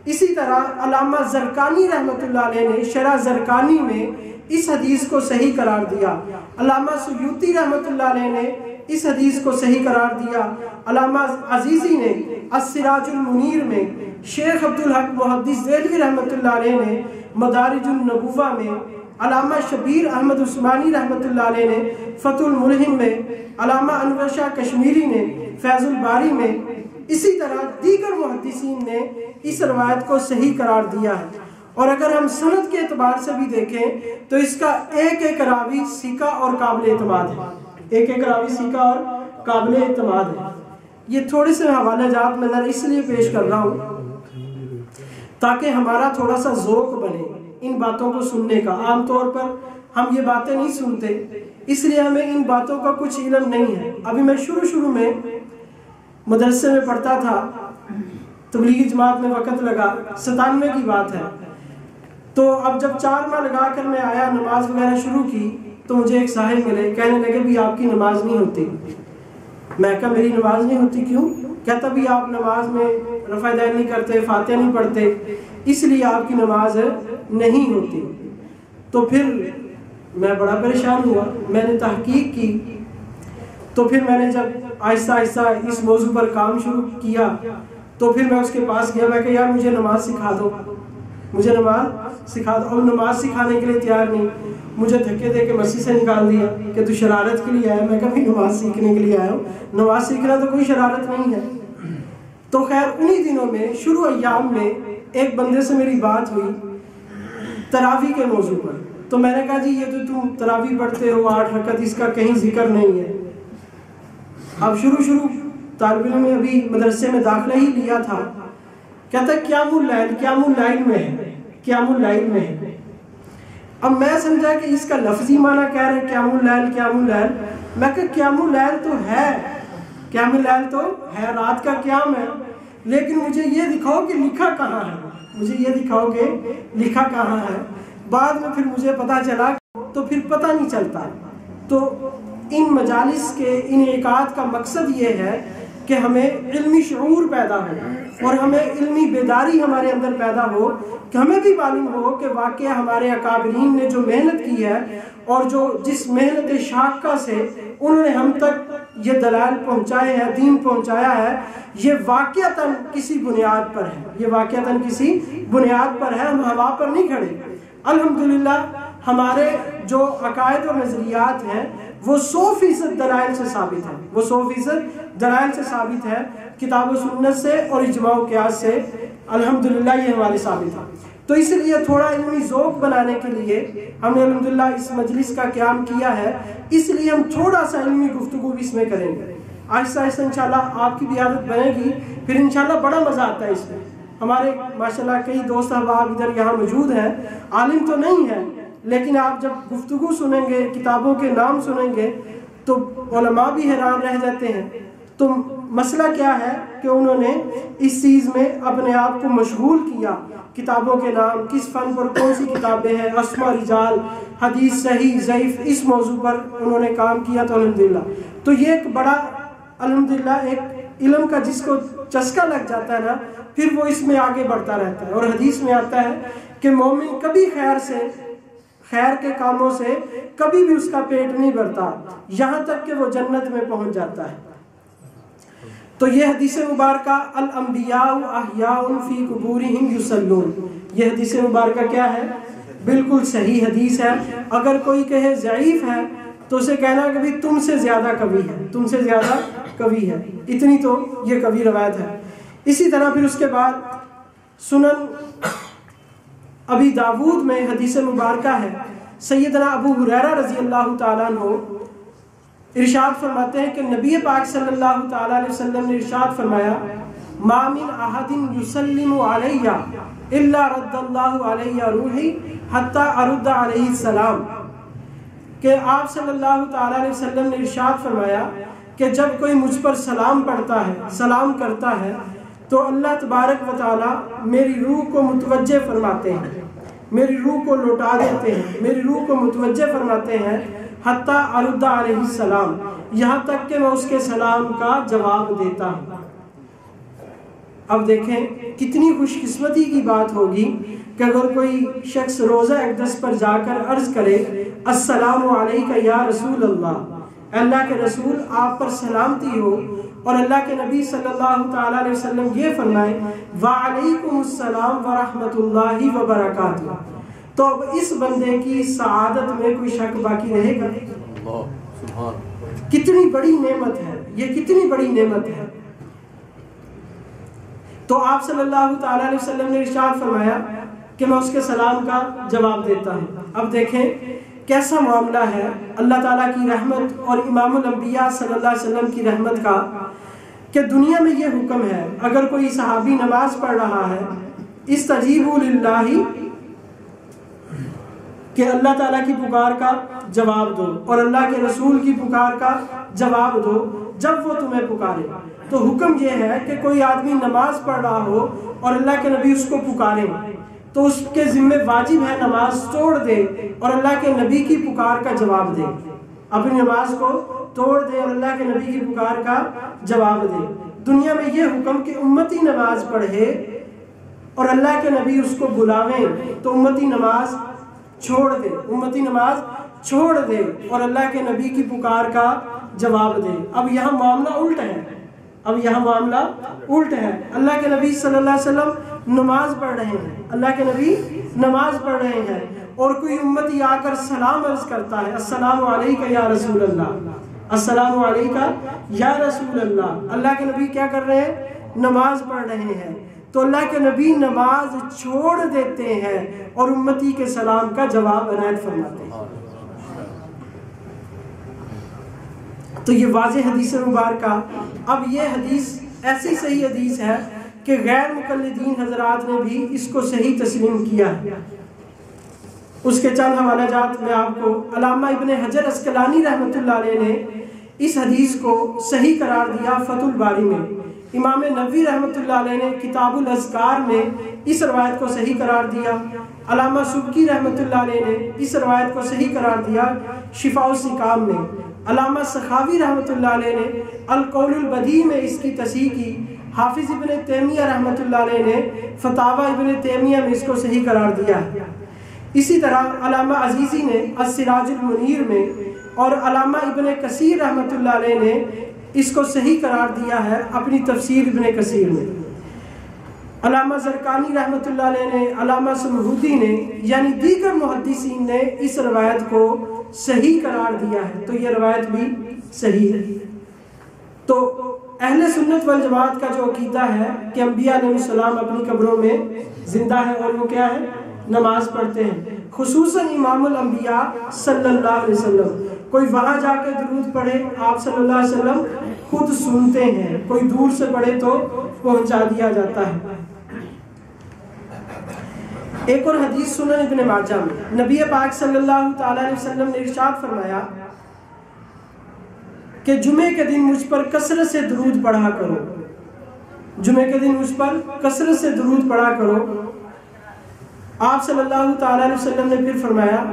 اسی طرح علامہ زرقانی رحمۃ اللہ علیہ نے شرح زرقانی میں اس حدیث کو صحیح قرار دیا۔ علامہ سیوطی رحمۃ اللہ علیہ نے اس حدیث کو صحیح قرار دیا۔ علامہ عزیزی نے السراج المنیر میں، شیخ عبدالحق محدث دہلوی رحمۃ اللہ علیہ نے مدارج النبوہ میں، علامہ شبیر احمد عثمانی رحمۃ اللہ علیہ نے فتح الملہم میں، علامہ انور شاہ کشمیری نے فیض الباری میں، اسی طرح دیگر محدثین نے اس روایت کو صحیح قرار دیا ہے۔ اور اگر ہم سند کے اعتبار سے بھی دیکھیں تو اس کا ایک ایک راوی ثقہ اور قابل اعتماد ہے، ایک ایک راوی ثقہ اور قابل اعتماد ہے۔ یہ تھوڑے سے حوالہ جات میں اس لیے پیش کر رہا ہوں تاکہ ہمارا تھوڑا سا ذوق بنے ان باتوں کو سننے کا۔ عام طور پر ہم یہ باتیں نہیں سنتے، اس لیے ہمیں ان باتوں کا کچھ علم نہیں ہے۔ ابھی میں شروع میں مدرسے میں پڑھتا تھا، تبلیغی جماعت میں وقت لگا، 97 کی بات ہے۔ تو اب جب 4 ماہ لگا کر میں آیا، نماز وغیرہ شروع کی، تو مجھے ایک صاحب ملے، کہنے لگے بھی آپ کی نماز نہیں ہوتی۔ میں کہا میری نماز نہیں ہوتی کیوں؟ کہتا بھی آپ نماز میں رفع دین نہیں کرتے، فاتحہ نہیں پڑھتے، اس لیے آپ کی نماز نہیں ہوتی۔ تو پھر میں بڑا پریشان ہوا، میں نے تحقیق کی، تو پھر میں نے جب آہستہ آہستہ اس موضوع پر کام شروع کیا تو پھر میں اس کے پاس گیا، میں کہا یار مجھے نماز سکھا دو، مجھے نماز سکھا دو۔ اور نماز سکھانے کے لیے تیار نہیں، مجھے دھکے دے کے مسجد سے نکال دیا کہ تو شرارت کے لیے آیا۔ میں کہا میں نماز سیکھنے کے لیے آیا ہوں، نماز سیکھنا تو کوئی شرارت نہیں ہے۔ تو خیر انہی دنوں میں شروع ایام میں ایک بندے سے میری بات ہوئی تراویح کے موضوع پر۔ تو میں نے کہا جی یہ تو تم تراویح پڑھتے ہو 8 رکعت، اس کا کہیں ذکر نہیں ہے۔ اب شروع طالب علم میں ابھی مدرسے میں داخلہ ہی لیا تھا، کہتا ہے قیام اللیل میں ہے، قیام اللیل میں ہے۔ اب میں سمجھا کہ اس کا لفظی معنی کہہ رہے قیام اللیل، میں کہ قیام اللیل تو ہے، قیام اللیل تو ہے، رات کا قیام ہے، لیکن مجھے یہ دکھاؤ کہ لکھا کہاں ہے، مجھے یہ دکھاؤ کہ لکھا کہاں ہے۔ بعد میں پھر مجھے پتا چلا، تو پھر پتہ نہیں چلتا۔ تو ان مجالس کے انعقاد کا مقصد یہ ہے کہ ہمیں علمی شعور پیدا ہو اور ہمیں علمی بیداری ہمارے اندر پیدا ہو، کہ ہمیں بھی معلوم ہو کہ واقعہ ہمارے اکابرین نے جو محنت کی ہے اور جس محنت شاقہ سے انہوں نے ہم تک یہ دلائل پہنچائے ہیں، دین پہنچایا ہے، یہ واقعتاً کسی بنیاد پر ہے، یہ واقعتاً کسی بنیاد پر ہے، ہم ہوا پر نہیں کھڑے۔ الحمدللہ ہمارے جو عقائد و نظریات ہیں وہ 100% دلائل سے ثابت ہیں، وہ 100% دلائل سے ثابت ہے، کتاب و سنت سے اور اجماع و قیاس سے الحمدللہ یہ ہمارے ثابت ہے۔ تو اس لیے تھوڑا علمی ذوق بنانے کے لیے ہم نے الحمدللہ اس مجلس کا قیام کیا ہے، اس لیے ہم تھوڑا سا علمی گفتگو بھی اس میں کریں گے۔ آہستہ آہستہ انشاءاللہ آپ کی بھی عادت بنے گی، پھر انشاءاللہ بڑا مزہ آتا ہے اس میں۔ ہمارے ماشاءاللہ کئی دوست احباب ادھر یہاں موجود ہیں، عالم تو نہیں ہیں، لیکن آپ جب گفتگو سنیں گے، کتابوں کے نام سنیں گے تو علماء بھی حیران رہ جاتے ہیں۔ تو مسئلہ کیا ہے کہ انہوں نے اس چیز میں اپنے آپ کو مشغول کیا، کتابوں کے نام، کس فن پر کون سی کتابیں ہیں، اسماء رجال، حدیث صحیح ضعیف، اس موضوع پر انہوں نے کام کیا۔ تو الحمدللہ تو یہ ایک بڑا الحمدللہ ایک علم کا جس کو چسکا لگ جاتا ہے نا، پھر وہ اس میں آگے بڑھتا رہتا ہے۔ اور حدیث میں آتا ہے کہ مومن کبھی خیر کے کاموں سے کبھی بھی اس کا پیٹ نہیں بھرتا یہاں تک کہ وہ جنت میں پہنچ جاتا ہے۔ تو یہ حدیث مبارکہ الانبیاء احیاء فی قبورہم یصلون، یہ حدیث مبارکہ کیا ہے؟ بالکل صحیح حدیث ہے۔ اگر کوئی کہے ضعیف ہے تو اسے کہنا کہ تم سے زیادہ قوی ہے، تم سے زیادہ قوی ہے، اتنی تو یہ قوی روایت ہے۔ اسی طرح پھر اس کے بعد سنن ابی داود میں حدیث مبارکہ ہے، سیدنا ابو ہریرہ رضی اللہ تعالیٰ عنہ ارشاد فرماتے ہیں کہ نبی پاک صلی اللہ تعالیٰ علیہ وسلم نے ارشاد فرمایا ما من احد یسلم علی الا رد اللہ علی روحی حتی ارد علیہ السلام، کہ آپ صلی اللہ تعالیٰ علیہ وسلم نے ارشاد فرمایا کہ جب کوئی مجھ پر سلام پڑھتا ہے، سلام کرتا ہے، تو اللہ تبارک و تعالیٰ میری روح کو متوجہ فرماتے ہیں، میری روح کو لوٹا دیتے ہیں، میری روح کو متوجہ فرماتے ہیں، حتیٰ ارد علیہ السلام، یہاں تک کہ میں اس کے سلام کا جواب دیتا ہوں۔ اب دیکھیں کتنی خوش قسمتی کی بات ہوگی کہ اگر کوئی شخص روزہ اقدس پر جا کر عرض کرے السلام علیکہ یا رسول اللہ، اللہ کے رسول آپ پر سلامتی ہو، اور اللہ کے نبی صلی اللہ تعالیٰ علیہ وسلم یہ فرمائے وعلیکم السلام ورحمۃ اللہ وبرکاتہ، تو اب اس بندے کی سعادت میں کوئی شک باقی رہے گا؟ کتنی بڑی نعمت ہے یہ، کتنی بڑی نعمت ہے۔ تو آپ صلی اللہ تعالیٰ علیہ وسلم نے ارشاد فرمایا کہ میں اس کے سلام کا جواب دیتا ہوں۔ اب دیکھیں کیسا معاملہ ہے اللہ تعالیٰ کی رحمت اور امام الانبیاء صلی اللہ علیہ وسلم کی رحمت کا، کہ دنیا میں یہ حکم ہے اگر کوئی صحابی نماز پڑھ رہا ہے استجیبوا للہ، کہ اللہ تعالیٰ کی پکار کا جواب دو اور اللہ کے رسول کی پکار کا جواب دو جب وہ تمہیں پکارے۔ تو حکم یہ ہے کہ کوئی آدمی نماز پڑھ رہا ہو اور اللہ کے نبی اس کو پکارے تو اس کے ذمہ واجب ہے نماز توڑ دے اور اللہ کے نبی کی پکار کا جواب دے، اپنی نماز کو توڑ دے اور اللہ کے نبی کی پکار کا جواب دے۔ دنیا میں یہ حکم کہ امتی نماز پڑھے اور اللہ کے نبی اس کو بلاویں تو امتی نماز چھوڑ دے، امتی نماز چھوڑ دے اور اللہ کے نبی کی پکار کا جواب دے۔ اب یہاں معاملہ الٹ ہے، اب یہاں معاملہ الٹ ہے۔ اللہ کے نبی صلی اللہ علیہ وسلم نماز پڑھ رہے ہیں، اللہ کے نبی نماز پڑھ رہے ہیں، اور کوئی امتی آ کر سلام عرض کرتا ہے السلام علیکہ یا رسول اللہ، السلام علیکہ یا رسول اللہ۔ اللہ کے نبی کیا کر رہے ہیں؟ نماز پڑھ رہے ہیں، تو اللہ کے نبی نماز چھوڑ دیتے ہیں اور امتی کے سلام کا جواب عنایت فرماتے ہیں۔ تو یہ واضح حدیث مبارکہ۔ اب یہ حدیث ایسی صحیح حدیث ہے کہ غیر مقلدین حضرات نے بھی اس کو صحیح تسلیم کیا ہے۔ اس کے چند حوالہ جات میں آپ کو، علامہ ابن حجر عسقلانی رحمۃ اللہ علیہ نے اس حدیث کو صحیح قرار دیا فتح الباری میں، امام نووی رحمۃ اللہ علیہ نے کتاب الاذکار میں اس روایت کو صحیح قرار دیا، علامہ سبکی رحمۃ اللہ علیہ نے اس روایت کو صحیح قرار دیا شفاء السقام میں، علامہ سخاوی رحمۃ اللہ علیہ نے القول البدیع میں اس کی تصحیح کی، حافظ ابن تیمیہ رحمۃ اللہ علیہ نے فتاوی ابن تیمیہ میں اس کو صحیح قرار دیا ہے۔ اسی طرح علامہ عزیزی نے السراج المنیر میں اور علامہ ابن کثیر رحمۃ اللہ علیہ نے اس کو صحیح قرار دیا ہے اپنی تفسیر ابن کثیر میں۔ علامہ زرقانی رحمۃ اللہ علیہ نے، علامہ سمہودی نے، یعنی دیگر محدثین نے اس روایت کو صحیح قرار دیا ہے، تو یہ روایت بھی صحیح ہے۔ تو اہل سنت والجماعت کا جو عقیدہ ہے کہ انبیاء علیہ السلام اپنی قبروں میں زندہ ہیں اور وہ کیا ہے؟ نماز پڑھتے ہیں، خصوصاً امام الانبیاء صلی اللہ علیہ وسلم۔ کوئی وہاں جا کے درود پڑھے، آپ صلی اللہ علیہ وسلم خود سنتے ہیں، کوئی دور سے پڑھے تو پہنچا دیا جاتا ہے۔ ایک اور حدیث سنن ابن ماجہ میں نبی پاک صلی اللہ تعالیٰ علیہ وسلم نے ارشاد فرمایا کہ جمعے کے دن مجھ پر کثرت سے درود پڑھا کرو، جمعے کے دن مجھ پر کثرت سے درود پڑھا کرو۔ آپ صلی اللہ تعالیٰ علیہ وسلم نے پھر فرمایا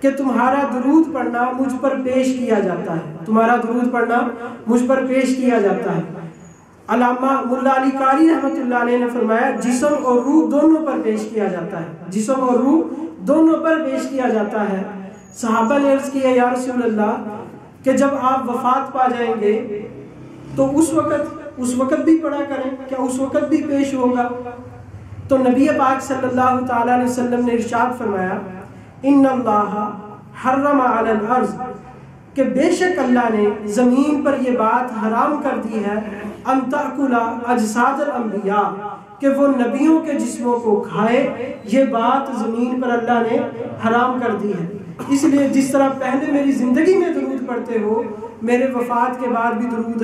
کہ تمہارا درود پڑھنا مجھ پر پیش کیا جاتا ہے، تمہارا درود پڑھنا مجھ پر پیش کیا جاتا ہے۔ علامہ ملا علی قاری رحمۃ اللہ علیہ نے فرمایا جسم اور روح دونوں پر پیش کیا جاتا ہے، جسم اور روح دونوں پر پیش کیا جاتا ہے۔ صحابہ نے عرض کیا یا رسول اللہ کہ جب آپ وفات پا جائیں گے تو اس وقت بھی پڑھا کریں، کیا اس وقت بھی پیش ہوگا؟ تو نبی پاک صلی اللہ تعالیٰ علیہ وسلم نے ارشاد فرمایا ان اللہ حرم علی الارض، کہ بے شک اللہ نے زمین پر یہ بات حرام کر دی ہے ان تأکل اجساد الانبیاء، کہ وہ نبیوں کے جسموں کو کھائے، یہ بات زمین پر اللہ نے حرام کر دی ہے۔ اس لیے جس طرح پہلے میری زندگی میں درود پڑھتے ہو، میرے وفات کے بعد بھی درود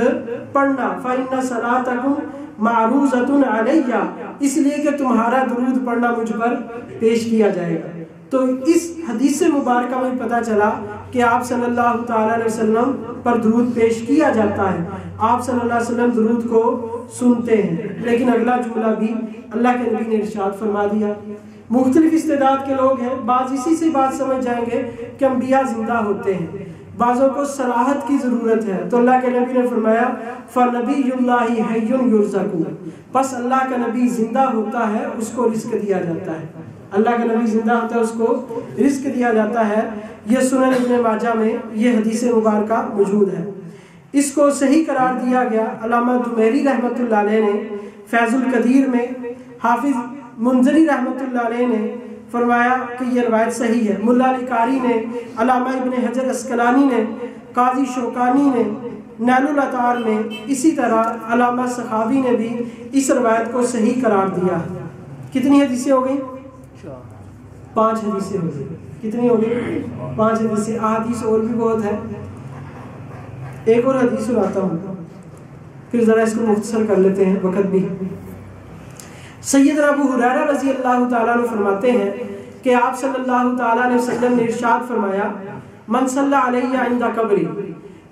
پڑھنا۔ فإن صلاتکم معروضۃ علی، اس لیے کہ تمہارا درود پڑھنا مجھ پر پیش کیا جائے گا۔ تو اس حدیث مبارکہ میں پتہ چلا کہ آپ صلی اللہ تعالیٰ علیہ وسلم پر درود پیش کیا جاتا ہے، آپ صلی اللہ علیہ وسلم درود کو سنتے ہیں۔ لیکن اگلا جملہ بھی اللہ کے نبی نے ارشاد فرما دیا۔ مختلف استعداد کے لوگ ہیں، بعض اسی سے بات سمجھ جائیں گے کہ انبیاء زندہ ہوتے ہیں، بعضوں کو صلاحت کی ضرورت ہے، تو اللہ کے نبی نے فرمایا فَنَبِيُّ اللَّهِ حَيٌّ يُرْزَقُ، بس اللہ کا نبی زندہ ہوتا ہے، اس کو رزق دیا جاتا ہے، اللہ کا نبی زندہ ہوتا ہے، اس کو رزق دیا جاتا ہے۔ یہ سنن ابن ماجہ میں یہ حدیث مبارکہ موجود ہے۔ اس کو صحیح قرار دیا گیا علامہ دمیری رحمۃ اللہ علیہ نے فیض القدیر میں، حافظ منذری رحمۃ اللہ علیہ نے فرمایا کہ یہ روایت صحیح ہے۔ ملا علی قاری نے، علامہ ابن حجر اسقلانی نے، قاضی شوکانی نے نیل الاطار میں، اسی طرح علامہ سخاوی نے بھی اس روایت کو صحیح قرار دیا۔ کتنی حدیثیں ہو گئیں؟ 5 حدیثیں ہو گئی۔ کتنی ہو گئی؟ 5 حدیثیں۔ احادیث اور بھی بہت ہے، ایک اور حدیث سناتا ہوں پھر ذرا اس کو مختصر کر لیتے ہیں، وقت بھی۔ سیدنا ابو ہریرہ رضی اللہ تعالیٰ عنہ فرماتے ہیں کہ آپ صلی اللہ تعالیٰ علیہ وسلم نے ارشاد فرمایا من صلی علیہ عند قبری،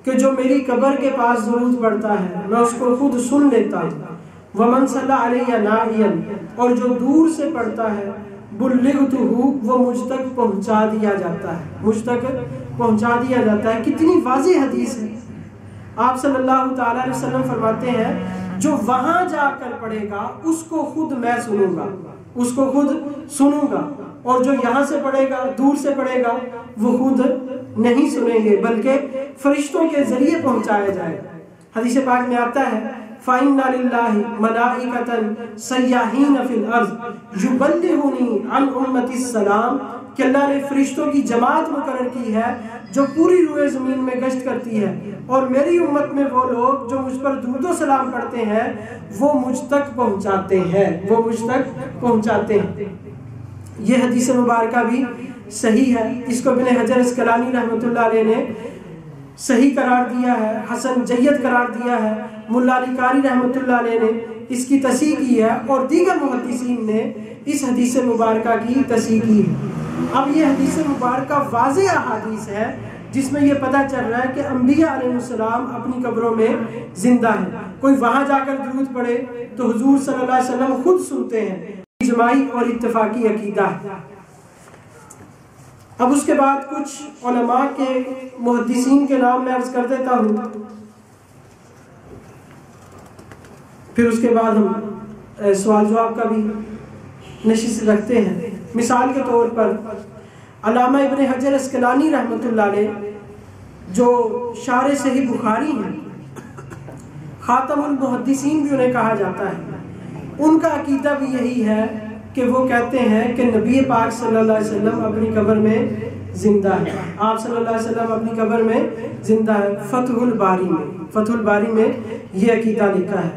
کہ جو میری قبر کے پاس درود پڑھتا ہے میں اس کو خود سن لیتا ہوں، ومن صلی علیہ نائیا، اور جو دور سے پڑھتا ہے بلغتہ، وہ مجھ تک پہنچا دیا جاتا ہے، مجھ تک پہنچا دیا جاتا ہے۔ کتنی واضح حدیث ہے۔ آپ صلی اللہ تعالیٰ علیہ وسلم فرماتے ہیں جو وہاں جا کر پڑھے گا اس کو خود میں سنوں گا، اس کو خود سنوں گا، اور جو یہاں سے پڑھے گا، دور سے پڑھے گا، وہ خود نہیں سنیں گے بلکہ فرشتوں کے ذریعے پہنچایا جائے گا۔ حدیث پاک میں آتا ہے فَإِنَّ لِلَّهِ مَلَائِكَةً سَيَّاحِينَ فِي الْأَرْضِ يُبَلِّغُونِي عَنْ أُمَّتِ السَّلَامِ، کہ اللہ نے فرشتوں کی جماعت مقرر کی ہے جو پوری روئے زمین میں گشت کرتی ہے، اور میری امت میں وہ لوگ جو مجھ پر درود و سلام پڑھتے ہیں وہ مجھ تک پہنچاتے ہیں، وہ مجھ تک پہنچاتے ہیں۔ یہ حدیث مبارکہ بھی صحیح ہے، اس کو ابن حجر اسقلانی رحمۃ اللہ علیہ نے صحیح قرار دیا ہے، حسن جید قرار دیا ہے۔ ملا علی قاری رحمۃ اللہ علیہ نے اس کی تصحیح کی ہے، اور دیگر محدثین نے اس حدیث مبارکہ کی تصحیح کی ہے۔ اب یہ حدیث مبارکہ واضح احادیث ہے جس میں یہ پتہ چل رہا ہے کہ انبیاء علیہ السلام اپنی قبروں میں زندہ ہیں۔ کوئی وہاں جا کر درود پڑھے تو حضور صلی اللہ علیہ وسلم خود سنتے ہیں، اجماعی اور اتفاقی عقیدہ ہے۔ اب اس کے بعد کچھ علماء کے محدثین کے نام میں عرض کر دیتا ہوں، پھر اس کے بعد ہم سوال جواب کا بھی نشست رکھتے ہیں۔ مثال کے طور پر علامہ ابن حجر اسقلانی رحمۃ اللہ علیہ جو شارح صحیح بخاری ہیں، خاتم المحدثین بھی انہیں کہا جاتا ہے، ان کا عقیدہ بھی یہی ہے کہ وہ کہتے ہیں کہ نبی پاک صلی اللہ علیہ وسلم اپنی قبر میں زندہ ہے، آپ صلی اللہ علیہ وسلم اپنی قبر میں زندہ ہے۔ فتح الباری میں یہ عقیدہ لکھا ہے۔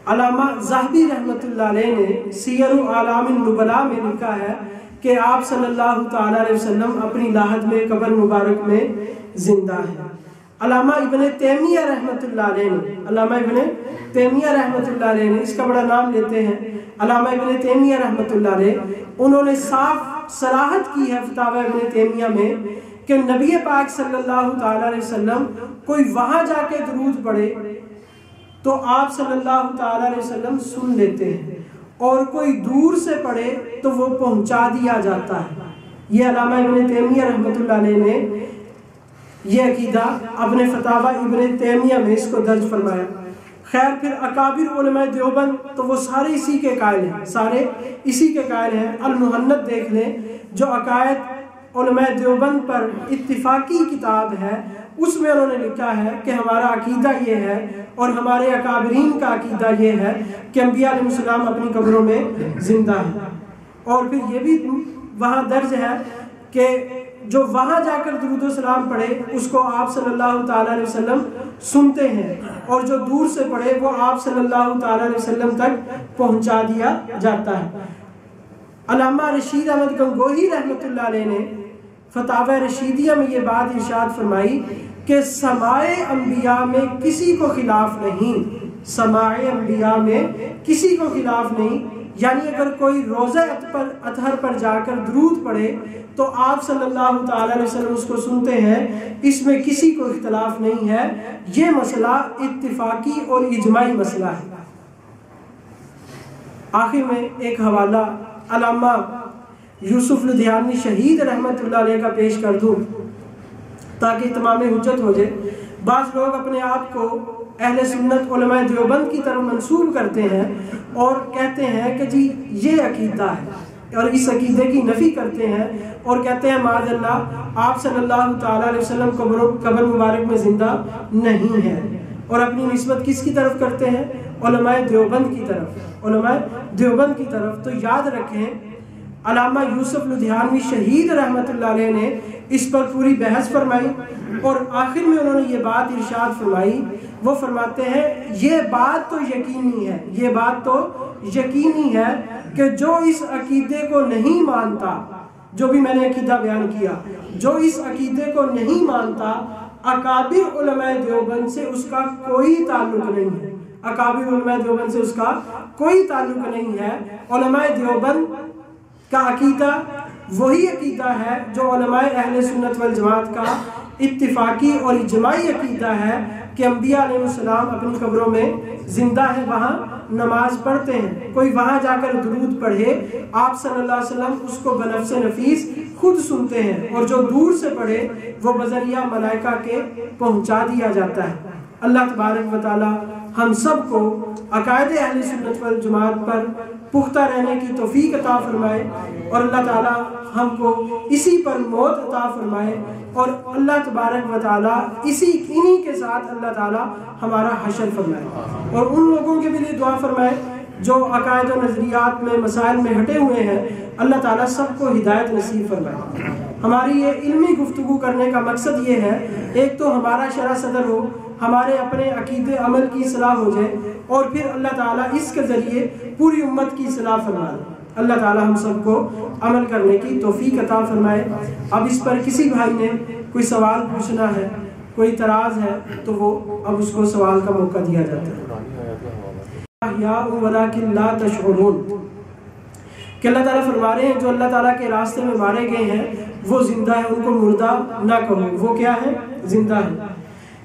علامہ ذہبی رحمۃ اللہ علیہ نے سیر اعلام النبلاء میں لکھا ہے کہ آپ صلی اللہ تعالیٰ علیہ وسلم اپنی لاحد میں قبر مبارک میں زندہ ہے۔ علامہ ابن تیمیہ رحمۃ اللہ علیہ نے اس کا بڑا نام لیتے ہیں، علامہ ابن تیمیہ رحمۃ اللہ علیہ، انہوں نے صاف صراحت کی ہے فتاوی ابن تیمیہ میں کہ نبی پاک صلی اللہ تعالیٰ علیہ وسلم کوئی وہاں جا کے درود پڑھے تو آپ صلی اللہ تعالیٰ علیہ وسلم سن لیتے ہیں، اور کوئی دور سے پڑھے تو وہ پہنچا دیا جاتا ہے۔ یہ علامہ ابن تیمیہ رحمۃ اللہ علیہ نے یہ عقیدہ اپنے فتاوی ابن تیمیہ میں اس کو درج فرمایا۔ خیر پھر اکابر علماء دیوبند تو وہ سارے اسی کے قائل ہیں، المہند دیکھ لیں جو عقائد علماء دیوبند پر اتفاقی کتاب ہے، اس میں انہوں نے لکھا ہے کہ ہمارا عقیدہ یہ ہے اور ہمارے اکابرین کا عقیدہ یہ ہے کہ انبیاء علیہ السلام اپنی قبروں میں زندہ ہیں۔ اور پھر یہ بھی وہاں درج ہے کہ جو وہاں جا کر درود و سلام پڑھے اس کو آپ صلی اللہ تعالیٰ علیہ وسلم سنتے ہیں، اور جو دور سے پڑھے وہ آپ صلی اللہ تعالیٰ علیہ وسلم تک پہنچا دیا جاتا ہے۔ علامہ رشید احمد گنگوہی رحمۃ اللہ علیہ نے فتاوی رشیدیہ میں یہ بات ارشاد فرمائی کہ سماع انبیاء میں کسی کو خلاف نہیں، یعنی اگر کوئی روضہ اطہر پر جا کر درود پڑھے تو آپ صلی اللہ تعالیٰ علیہ وسلم اس کو سنتے ہیں، اس میں کسی کو اختلاف نہیں ہے۔ یہ مسئلہ اتفاقی اور اجماعی مسئلہ ہے۔ آخر میں ایک حوالہ علامہ یوسف لدھیانوی شہید رحمۃ اللہ علیہ کا پیش کر دوں تاکہ تمام حجت ہو جائے۔ بعض لوگ اپنے آپ کو اہل سنت علماء دیوبند کی طرف منسوب کرتے ہیں اور کہتے ہیں کہ جی یہ عقیدہ ہے، اور اس عقیدے کی نفی کرتے ہیں اور کہتے ہیں معاذ اللہ آپ صلی اللہ تعالیٰ علیہ وسلم قبر مبارک میں زندہ نہیں ہے، اور اپنی نسبت کس کی طرف کرتے ہیں؟ علماء دیوبند کی طرف۔ تو یاد رکھیں علامہ یوسف لدھیانوی شہید رحمۃ اللہ علیہ نے اس پر پوری بحث فرمائی، اور آخر میں انہوں نے یہ بات ارشاد فرمائی، وہ فرماتے ہیں یہ بات تو یقینی ہے کہ جو اس عقیدے کو نہیں مانتا، جو بھی میں نے عقیدہ بیان کیا، جو اس عقیدے کو نہیں مانتا اکابر علماء دیوبند سے اس کا کوئی تعلق نہیں ہے۔ علماء دیوبند کا عقیدہ وہی عقیدہ ہے جو علماء اہل سنت والجماعت کا اتفاقی اور اجماعی عقیدہ ہے کہ انبیاء علیہ السلام اپنی قبروں میں زندہ ہیں، وہاں نماز پڑھتے ہیں۔ کوئی وہاں جا کر درود پڑھے آپ صلی اللہ علیہ وسلم اس کو بنفس نفیس خود سنتے ہیں، اور جو دور سے پڑھے وہ بذریعہ ملائکہ کے پہنچا دیا جاتا ہے۔ اللہ تبارک و تعالی ہم سب کو عقائد اہل سنت والجماعت پر پختہ رہنے کی توفیق عطا فرمائے، اور اللہ تعالی ہم کو اسی پر موت عطا فرمائے، اور اللہ تبارک و تعالی انہی کے ساتھ اللہ تعالی ہمارا حشر فرمائے، اور ان لوگوں کے بھی لیے دعا فرمائے جو عقائد و نظریات میں مسائل میں ہٹے ہوئے ہیں، اللہ تعالیٰ سب کو ہدایت نصیب فرمائے۔ ہماری یہ علمی گفتگو کرنے کا مقصد یہ ہے، ایک تو ہمارا شرح صدر ہو، ہمارے اپنے عقیدے عمل کی اصلاح ہو جائے، اور پھر اللہ تعالیٰ اس کے ذریعے پوری امت کی اصلاح فرمائے۔ اللہ تعالیٰ ہم سب کو عمل کرنے کی توفیق عطا فرمائے۔ اب اس پر کسی بھائی نے کوئی سوال پوچھنا ہے، کوئی اعتراض ہے، تو وہ اب اس کو سوال کا موقع دیا جاتا ہے۔ وَلَكِنْ لَا تَشْعُرُونَ کہ اللہ تعالیٰ فرما رہے ہیں جو اللہ تعالیٰ کے راستے میں مارے گئے ہیں وہ زندہ ہے، ان کو مردہ نہ کہو، وہ کیا ہے؟ زندہ ہے۔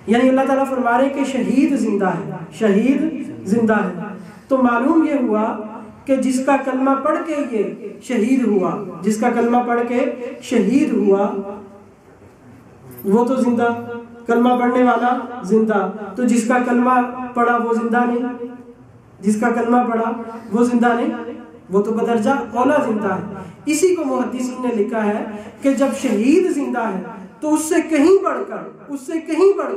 یعنی اللہ تعالیٰ فرما رہے ہیں کہ شہید زندہ ہے، تو معلوم یہ ہوا کہ جس کا کلمہ پڑھ کے یہ شہید ہوا، جس کا کلمہ پڑھ کے شہید ہوا وہ تو زندہ، کلمہ پڑھنے والا زندہ، تو جس کا کلمہ پڑھا وہ زندہ نہیں، جس کا کلمہ پڑھا وہ زندہ نہیں، وہ تو بدرجہ اولا زندہ ہے۔ اسی کو محدثین نے لکھا ہے کہ جب شہید زندہ ہے تو اس سے کہیں بڑھ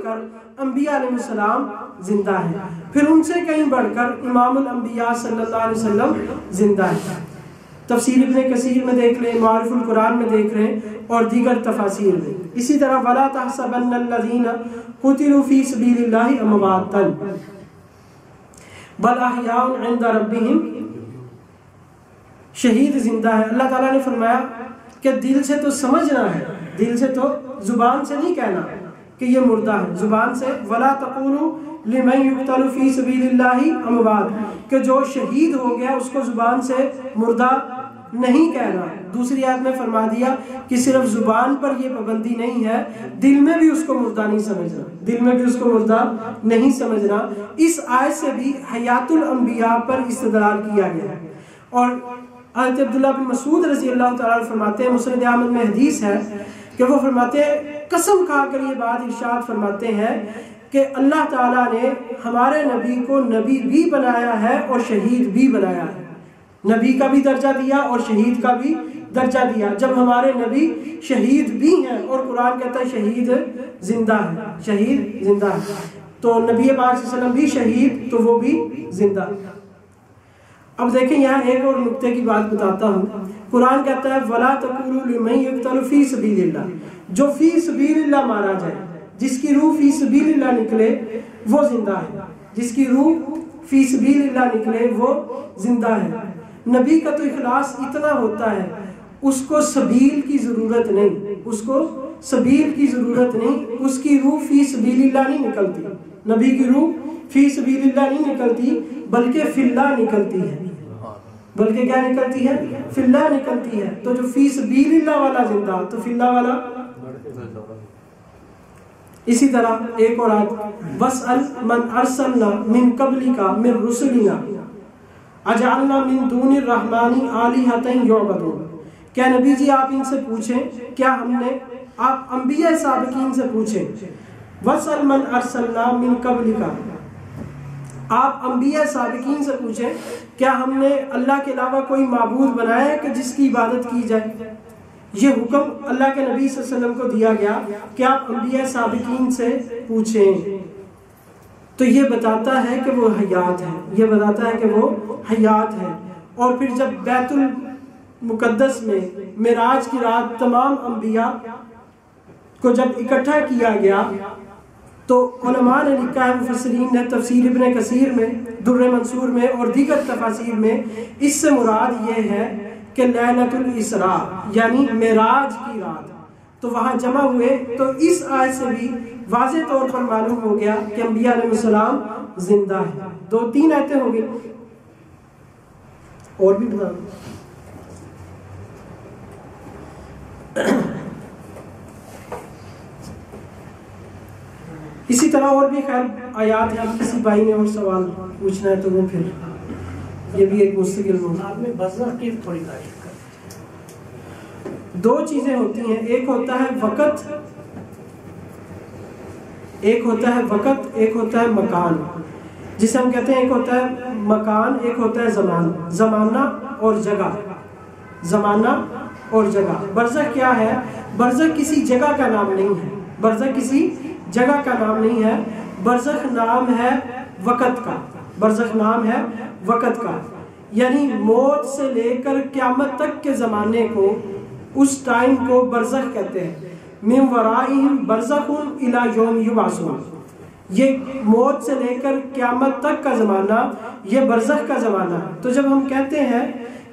کر انبیاء علیہ السلام زندہ ہے، پھر ان سے کہیں بڑھ کر امام الانبیاء صلی اللہ علیہ وسلم زندہ ہے۔ تفسیر ابن کثیر میں دیکھ لیں، معارف القرآن میں دیکھ لیں اور دیگر تفاسیر میں۔ اسی طرح وَلَا تَحْسَبَنَّ الَّذِينَ قُتِلُوا فِي سَبِيلِ اللَّهِ أَمْوَاتًا بَلْ أَحْيَاءٌ عِندَ رَبِّهِمْ۔ شہید زندہ ہے، اللہ تعالیٰ نے فرمایا کہ دل سے تو سمجھنا ہے، دل سے تو زبان سے نہیں کہنا کہ یہ مردہ ہے، زبان سے وَلَا تَقُولُوا لِمَنْ يُقْتَلُ فِي سَبِيلِ اللَّهِ أَمْوَاتٌ، کہ جو شہید ہو گیا اس کو زبان سے مردہ نہیں کہنا۔ دوسری آیت میں فرما دیا کہ صرف زبان پر یہ پابندی نہیں ہے، دل میں بھی اس کو مردہ نہیں سمجھنا، دل میں بھی اس کو مردہ نہیں سمجھنا۔ اس آیت سے بھی حیات الانبیاء پر استدلال کیا گیا ہے۔ اور حضرت عبداللہ بن مسعود رضی اللہ تعالیٰ فرماتے ہیں، مسند احمد میں حدیث ہے کہ وہ فرماتے ہیں، قسم کھا کر یہ بات ارشاد فرماتے ہیں کہ اللہ تعالیٰ نے ہمارے نبی کو نبی بھی بنایا ہے اور شہید بھی بنایا ہے، نبی کا بھی درجہ دیا اور شہید کا بھی درجہ دیا۔ جب ہمارے نبی شہید بھی ہیں اور قرآن کہتا ہے شہید زندہ ہے، شہید زندہ ہے، تو نبی پاک صلی اللہ علیہ وسلم بھی شہید تو وہ بھی زندہ۔ اب دیکھیں یہاں ایک اور نقطے کی بات بتاتا ہوں۔ قرآن کہتا ہے وَلَا تَقُولُوا لِمَنْ يُقْتَلُ فِي سَبِيلِ اللَّهِ، جو فی سبیل اللہ مارا جائے، جس کی روح فی سبیل اللہ نکلے وہ زندہ ہے، جس کی روح فی سبیل اللہ نکلے وہ زندہ ہے۔ نبی کا تو اخلاص اتنا ہوتا ہے، اس کو سبیل کی ضرورت نہیں، اس کو سبیل کی ضرورت نہیں، اس کی روح فی سبیل اللہ نہیں نکلتی، نبی کی روح فی سبیل اللہ نہیں نکلتی بلکہ فی اللہ نکلتی ہے، بلکہ کیا نکلتی ہے؟ فی اللہ نکلتی ہے۔ تو جو فی سبیل اللہ والا زندہ تو فی اللہ والا۔ اسی طرح ایک اور آیت وَاسْأَلْ مَنْ أَرْسَلْنَا مِنْ قَبْلِكَ مِنْ رُسُلِنَا اجعلنا من دون الرحمن آلہۃ یعبدون، کیا نبی جی آپ ان سے پوچھیں، کیا ہم نے، آپ انبیاء سابقین سے پوچھیں، وَاسْأَلْ مَنْ أَرْسَلْنَا مِنْ قَبْلِكَ، آپ انبیاء سابقین سے پوچھیں کیا ہم نے اللہ کے علاوہ کوئی معبود بنایا ہے کہ جس کی عبادت کی جائے؟ یہ حکم اللہ کے نبی صلی اللہ علیہ وسلم کو دیا گیا کہ آپ انبیاء سابقین سے پوچھیں، تو یہ بتاتا ہے کہ وہ حیات ہے، یہ بتاتا ہے کہ وہ حیات ہے۔ اور پھر جب بیت المقدس میں معراج کی رات تمام انبیاء کو جب اکٹھا کیا گیا تو علماء نے لکھا ہے، مفسرین نے تفسیر ابن کثیر میں، در منصور میں اور دیگر تفاسیر میں، اس سے مراد یہ ہے کہ لیلۃ الاسراء یعنی معراج کی رات، تو وہاں جمع ہوئے، تو اس آیت سے بھی واضح طور پر معلوم ہو گیا کہ انبیاء علیہ السلام زندہ ہیں۔ 2-3 آیتیں ہو گئی، اور بھی بتا دوں۔ اسی طرح اور بھی خیر آیات ہیں، کسی بھائی نے اور سوال پوچھنا ہے تو وہ پھر یہ بھی ایک مستقل موضوع۔ آپ نے برزخ کی تھوڑی تعریف کر۔ 2 چیزیں ہوتی ہیں، ایک ہوتا ہے وقت، ایک ہوتا ہے وقت، ایک ہوتا ہے مکان، جسے ہم کہتے ہیں ایک ہوتا ہے مکان، ایک ہوتا ہے زمان، زمانہ اور جگہ، زمانہ اور جگہ۔ برزخ کیا ہے؟ برزخ کسی جگہ کا نام نہیں ہے، برزخ کسی جگہ کا نام نہیں ہے، برزخ نام ہے وقت کا، برزخ نام ہے وقت کا، یعنی موت سے لے کر قیامت تک کے زمانے کو، اس ٹائم کو برزخ کہتے ہیں۔ من ورائہم برزخ الی یوم یبعثون، یہ موت سے لے کر قیامت تک کا زمانہ، یہ برزخ کا زمانہ ہے۔ تو جب ہم کہتے ہیں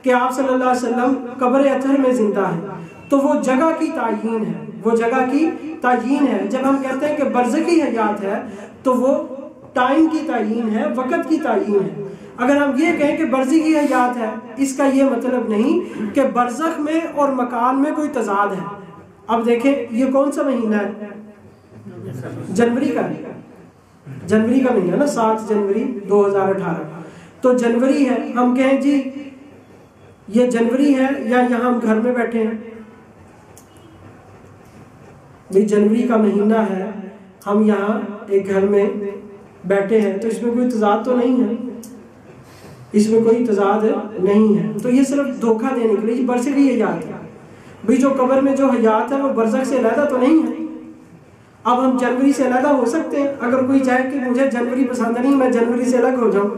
کہ آپ صلی اللہ علیہ وسلم قبر اطہر میں زندہ ہیں تو وہ جگہ کی تعیین ہے، وہ جگہ کی تعیین ہے۔ جب ہم کہتے ہیں کہ برزخی حیات ہے تو وہ ٹائم کی تعیین ہے، وقت کی تعیین ہے۔ اگر ہم یہ کہیں کہ برزخی حیات ہے، اس کا یہ مطلب نہیں کہ برزخ میں اور مکان میں کوئی تضاد ہے۔ اب دیکھیں یہ کون سا مہینہ ہے؟ جنوری کا ہے، جنوری کا مہینہ نا، 7 جنوری 2018، تو جنوری ہے، ہم کہیں جی یہ جنوری ہے یا یہاں ہم گھر میں بیٹھے ہیں؟ یہ جنوری کا مہینہ ہے، ہم یہاں ایک گھر میں بیٹھے ہیں، تو اس میں کوئی تضاد تو نہیں ہے، اس میں کوئی تضاد نہیں ہے۔ تو یہ صرف دھوکہ دینے کے لیے برزخی حیات ہے بھئی، جو قبر میں جو حیات ہے وہ برزخ سے علیحدہ تو نہیں ہے۔ اب ہم جنوری سے علیحدہ ہو سکتے ہیں، اگر کوئی چاہے کہ مجھے جنوری پسند نہیں، میں جنوری سے الگ ہو جاؤں،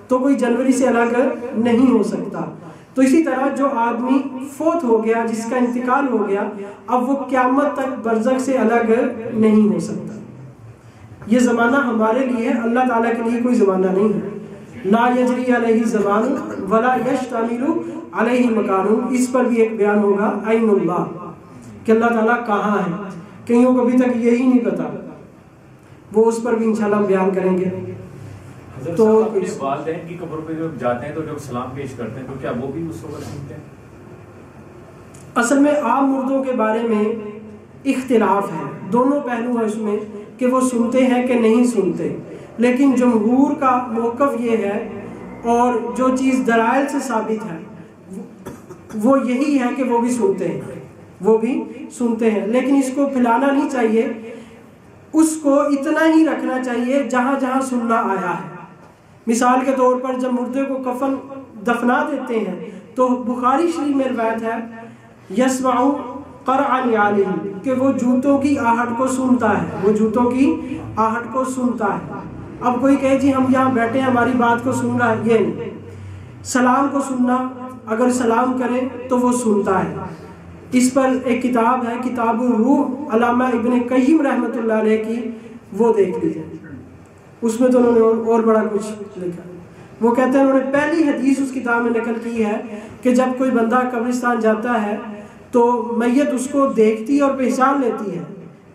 تو کوئی جنوری سے الگ نہیں ہو سکتا۔ تو اسی طرح جو آدمی فوت ہو گیا، جس کا انتقال ہو گیا، اب وہ قیامت تک برزخ سے الگ نہیں ہو سکتا۔ یہ زمانہ ہمارے لیے ہے، اللہ تعالیٰ کے لیے کوئی زمانہ نہیں ہے۔ لا یجری علیہ زمان ولا یشتمل علیہ مکان، اس پر بھی ایک بیان ہوگا عین اللہ، کہ اللہ تعالیٰ کہاں ہے۔ کئیوں کو ابھی تک یہی نہیں پتا، وہ اس پر بھی انشاءاللہ بیان کریں گے۔ تو اپنے والدین کی قبر پہ جب جاتے ہیں تو جب سلام پیش کرتے ہیں تو کیا وہ بھی اس وقت سنتے ہیں؟ اصل میں عام مردوں کے بارے میں اختلاف ہے، دونوں پہلو ہیں اس میں کہ وہ سنتے ہیں کہ نہیں سنتے، لیکن جمہور کا موقف یہ ہے اور جو چیز دلائل سے ثابت ہے وہ یہی ہے کہ وہ بھی سنتے ہیں، وہ بھی سنتے ہیں، لیکن اس کو پھیلانا نہیں چاہیے، اس کو اتنا ہی رکھنا چاہیے جہاں جہاں سننا آیا ہے۔ مثال کے طور پر جب مردے کو کفن دفنا دیتے ہیں تو بخاری شریف میں روایت ہے یسمع قرع نعالہ، کہ وہ جوتوں کی آہٹ کو سنتا ہے، وہ جوتوں کی آہٹ کو سنتا ہے۔ اب کوئی کہے جی ہم یہاں بیٹھے ہیں ہماری بات کو سن رہا ہے، یہ نہیں۔ سلام کو سننا، اگر سلام کرے تو وہ سنتا ہے۔ اس پر ایک کتاب ہے کتاب الروح علامہ ابن قیم رحمۃ اللہ علیہ کی، وہ دیکھ لیجیے، اس میں تو انہوں نے اور بڑا کچھ لکھا۔ وہ کہتے ہیں انہوں نے پہلی حدیث اس کتاب میں نقل کی ہے کہ جب کوئی بندہ قبرستان جاتا ہے تو میت اس کو دیکھتی ہے اور پہچان لیتی ہے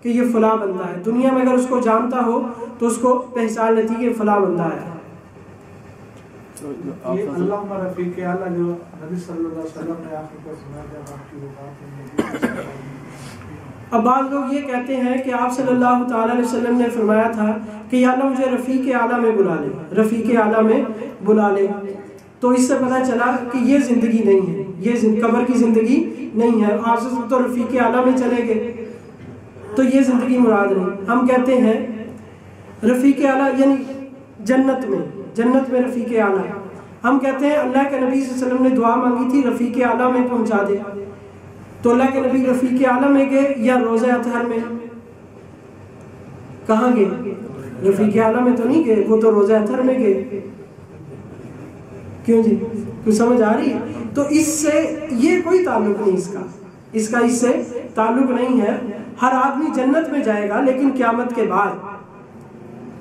کہ یہ فلاں بندہ ہے۔ دنیا میں اگر اس کو جانتا ہو تو اس کو پہچان لیتی ہے کہ فلاں بندہ ہے۔ یہ اللہ رفیق اعلیٰ جو نبی صلی اللہ علیہ وسلم نے آخر پر سنا جب آپ کی وفات ہوئی۔ اب بعض لوگ یہ کہتے ہیں کہ آپ صلی اللہ تعالیٰ علیہ وسلم نے فرمایا تھا کہ یا اللہ مجھے رفیق اعلیٰ میں بلا لے، رفیق اعلیٰ میں بلا لے، تو اس سے پتہ چلا کہ یہ زندگی نہیں ہے، یہ قبر کی زندگی نہیں ہے۔ آپ سے تو رفیق اعلیٰ میں چلے گئے تو یہ زندگی مراد نہیں۔ ہم کہتے ہیں رفیق اعلیٰ یعنی جنت میں رفیق اعلیٰ۔ ہم کہتے ہیں اللہ کے نبی صلی اللہ علیہ وسلم نے دعا مانگی تھی رفیق اعلیٰ میں پہنچا دے، تو اللہ کے نبی رفیق اعلیٰ میں گئے یا روضہ اطہر میں؟ کہاں گئے؟ رفیق اعلیٰ میں تو نہیں گئے، وہ تو روضہ اطہر میں گئے۔ کیوں جی، کچھ سمجھ آ رہی ہے؟ تو اس سے یہ کوئی تعلق نہیں، اس کا اس سے تعلق نہیں ہے۔ ہر آدمی جنت میں جائے گا لیکن قیامت کے بعد،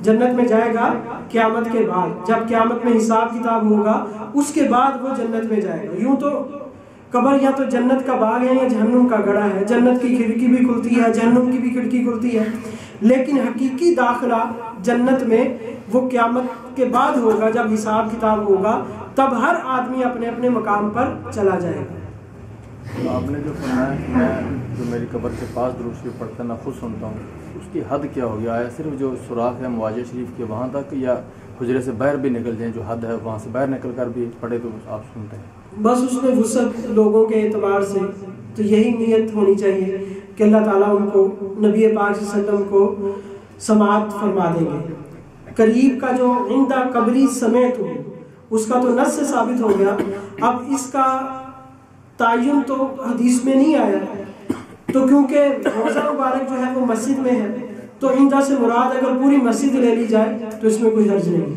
جنت میں جائے گا قیامت کے بعد، جب قیامت میں حساب کتاب ہوگا اس کے بعد وہ جنت میں جائے گا۔ یوں تو قبر یا تو جنت کا باغ ہے یا جہنم کا گڑھا ہے، جنت کی کھڑکی بھی کھلتی ہے، جہنم کی بھی کھڑکی کھلتی ہے، لیکن حقیقی داخلہ جنت میں وہ قیامت کے بعد ہوگا، جب حساب کتاب ہوگا تب ہر آدمی اپنے اپنے مقام پر چلا جائے گا۔ آپ نے جو فرمایا کہ میں جو میری قبر کے پاس درود شریف پڑھتا ہے میں خود سنتا ہوں، اس کی حد کیا ہوگی؟ آیا صرف جو سوراخ ہے مواجہ شریف کے وہاں تک، یا حجرے سے باہر بھی نکل جائیں جو حد ہے وہاں سے باہر نکل کر بھی پڑھے تو آپ سنتے ہیں؟ بس اس میں وسعت لوگوں کے اعتبار سے تو یہی نیت ہونی چاہیے کہ اللہ تعالیٰ ان کو نبی پاک صلی اللہ علیہ وسلم کو سماعت فرما دیں گے۔ قریب کا جو عندہ قبری سمیت ہو اس کا تو نص سے ثابت ہو گیا، اب اس کا تعین تو حدیث میں نہیں آیا، تو کیونکہ روضہ مبارک جو ہے وہ مسجد میں ہے تو عندہ سے مراد اگر پوری مسجد لے لی جائے تو اس میں کوئی حرج نہیں۔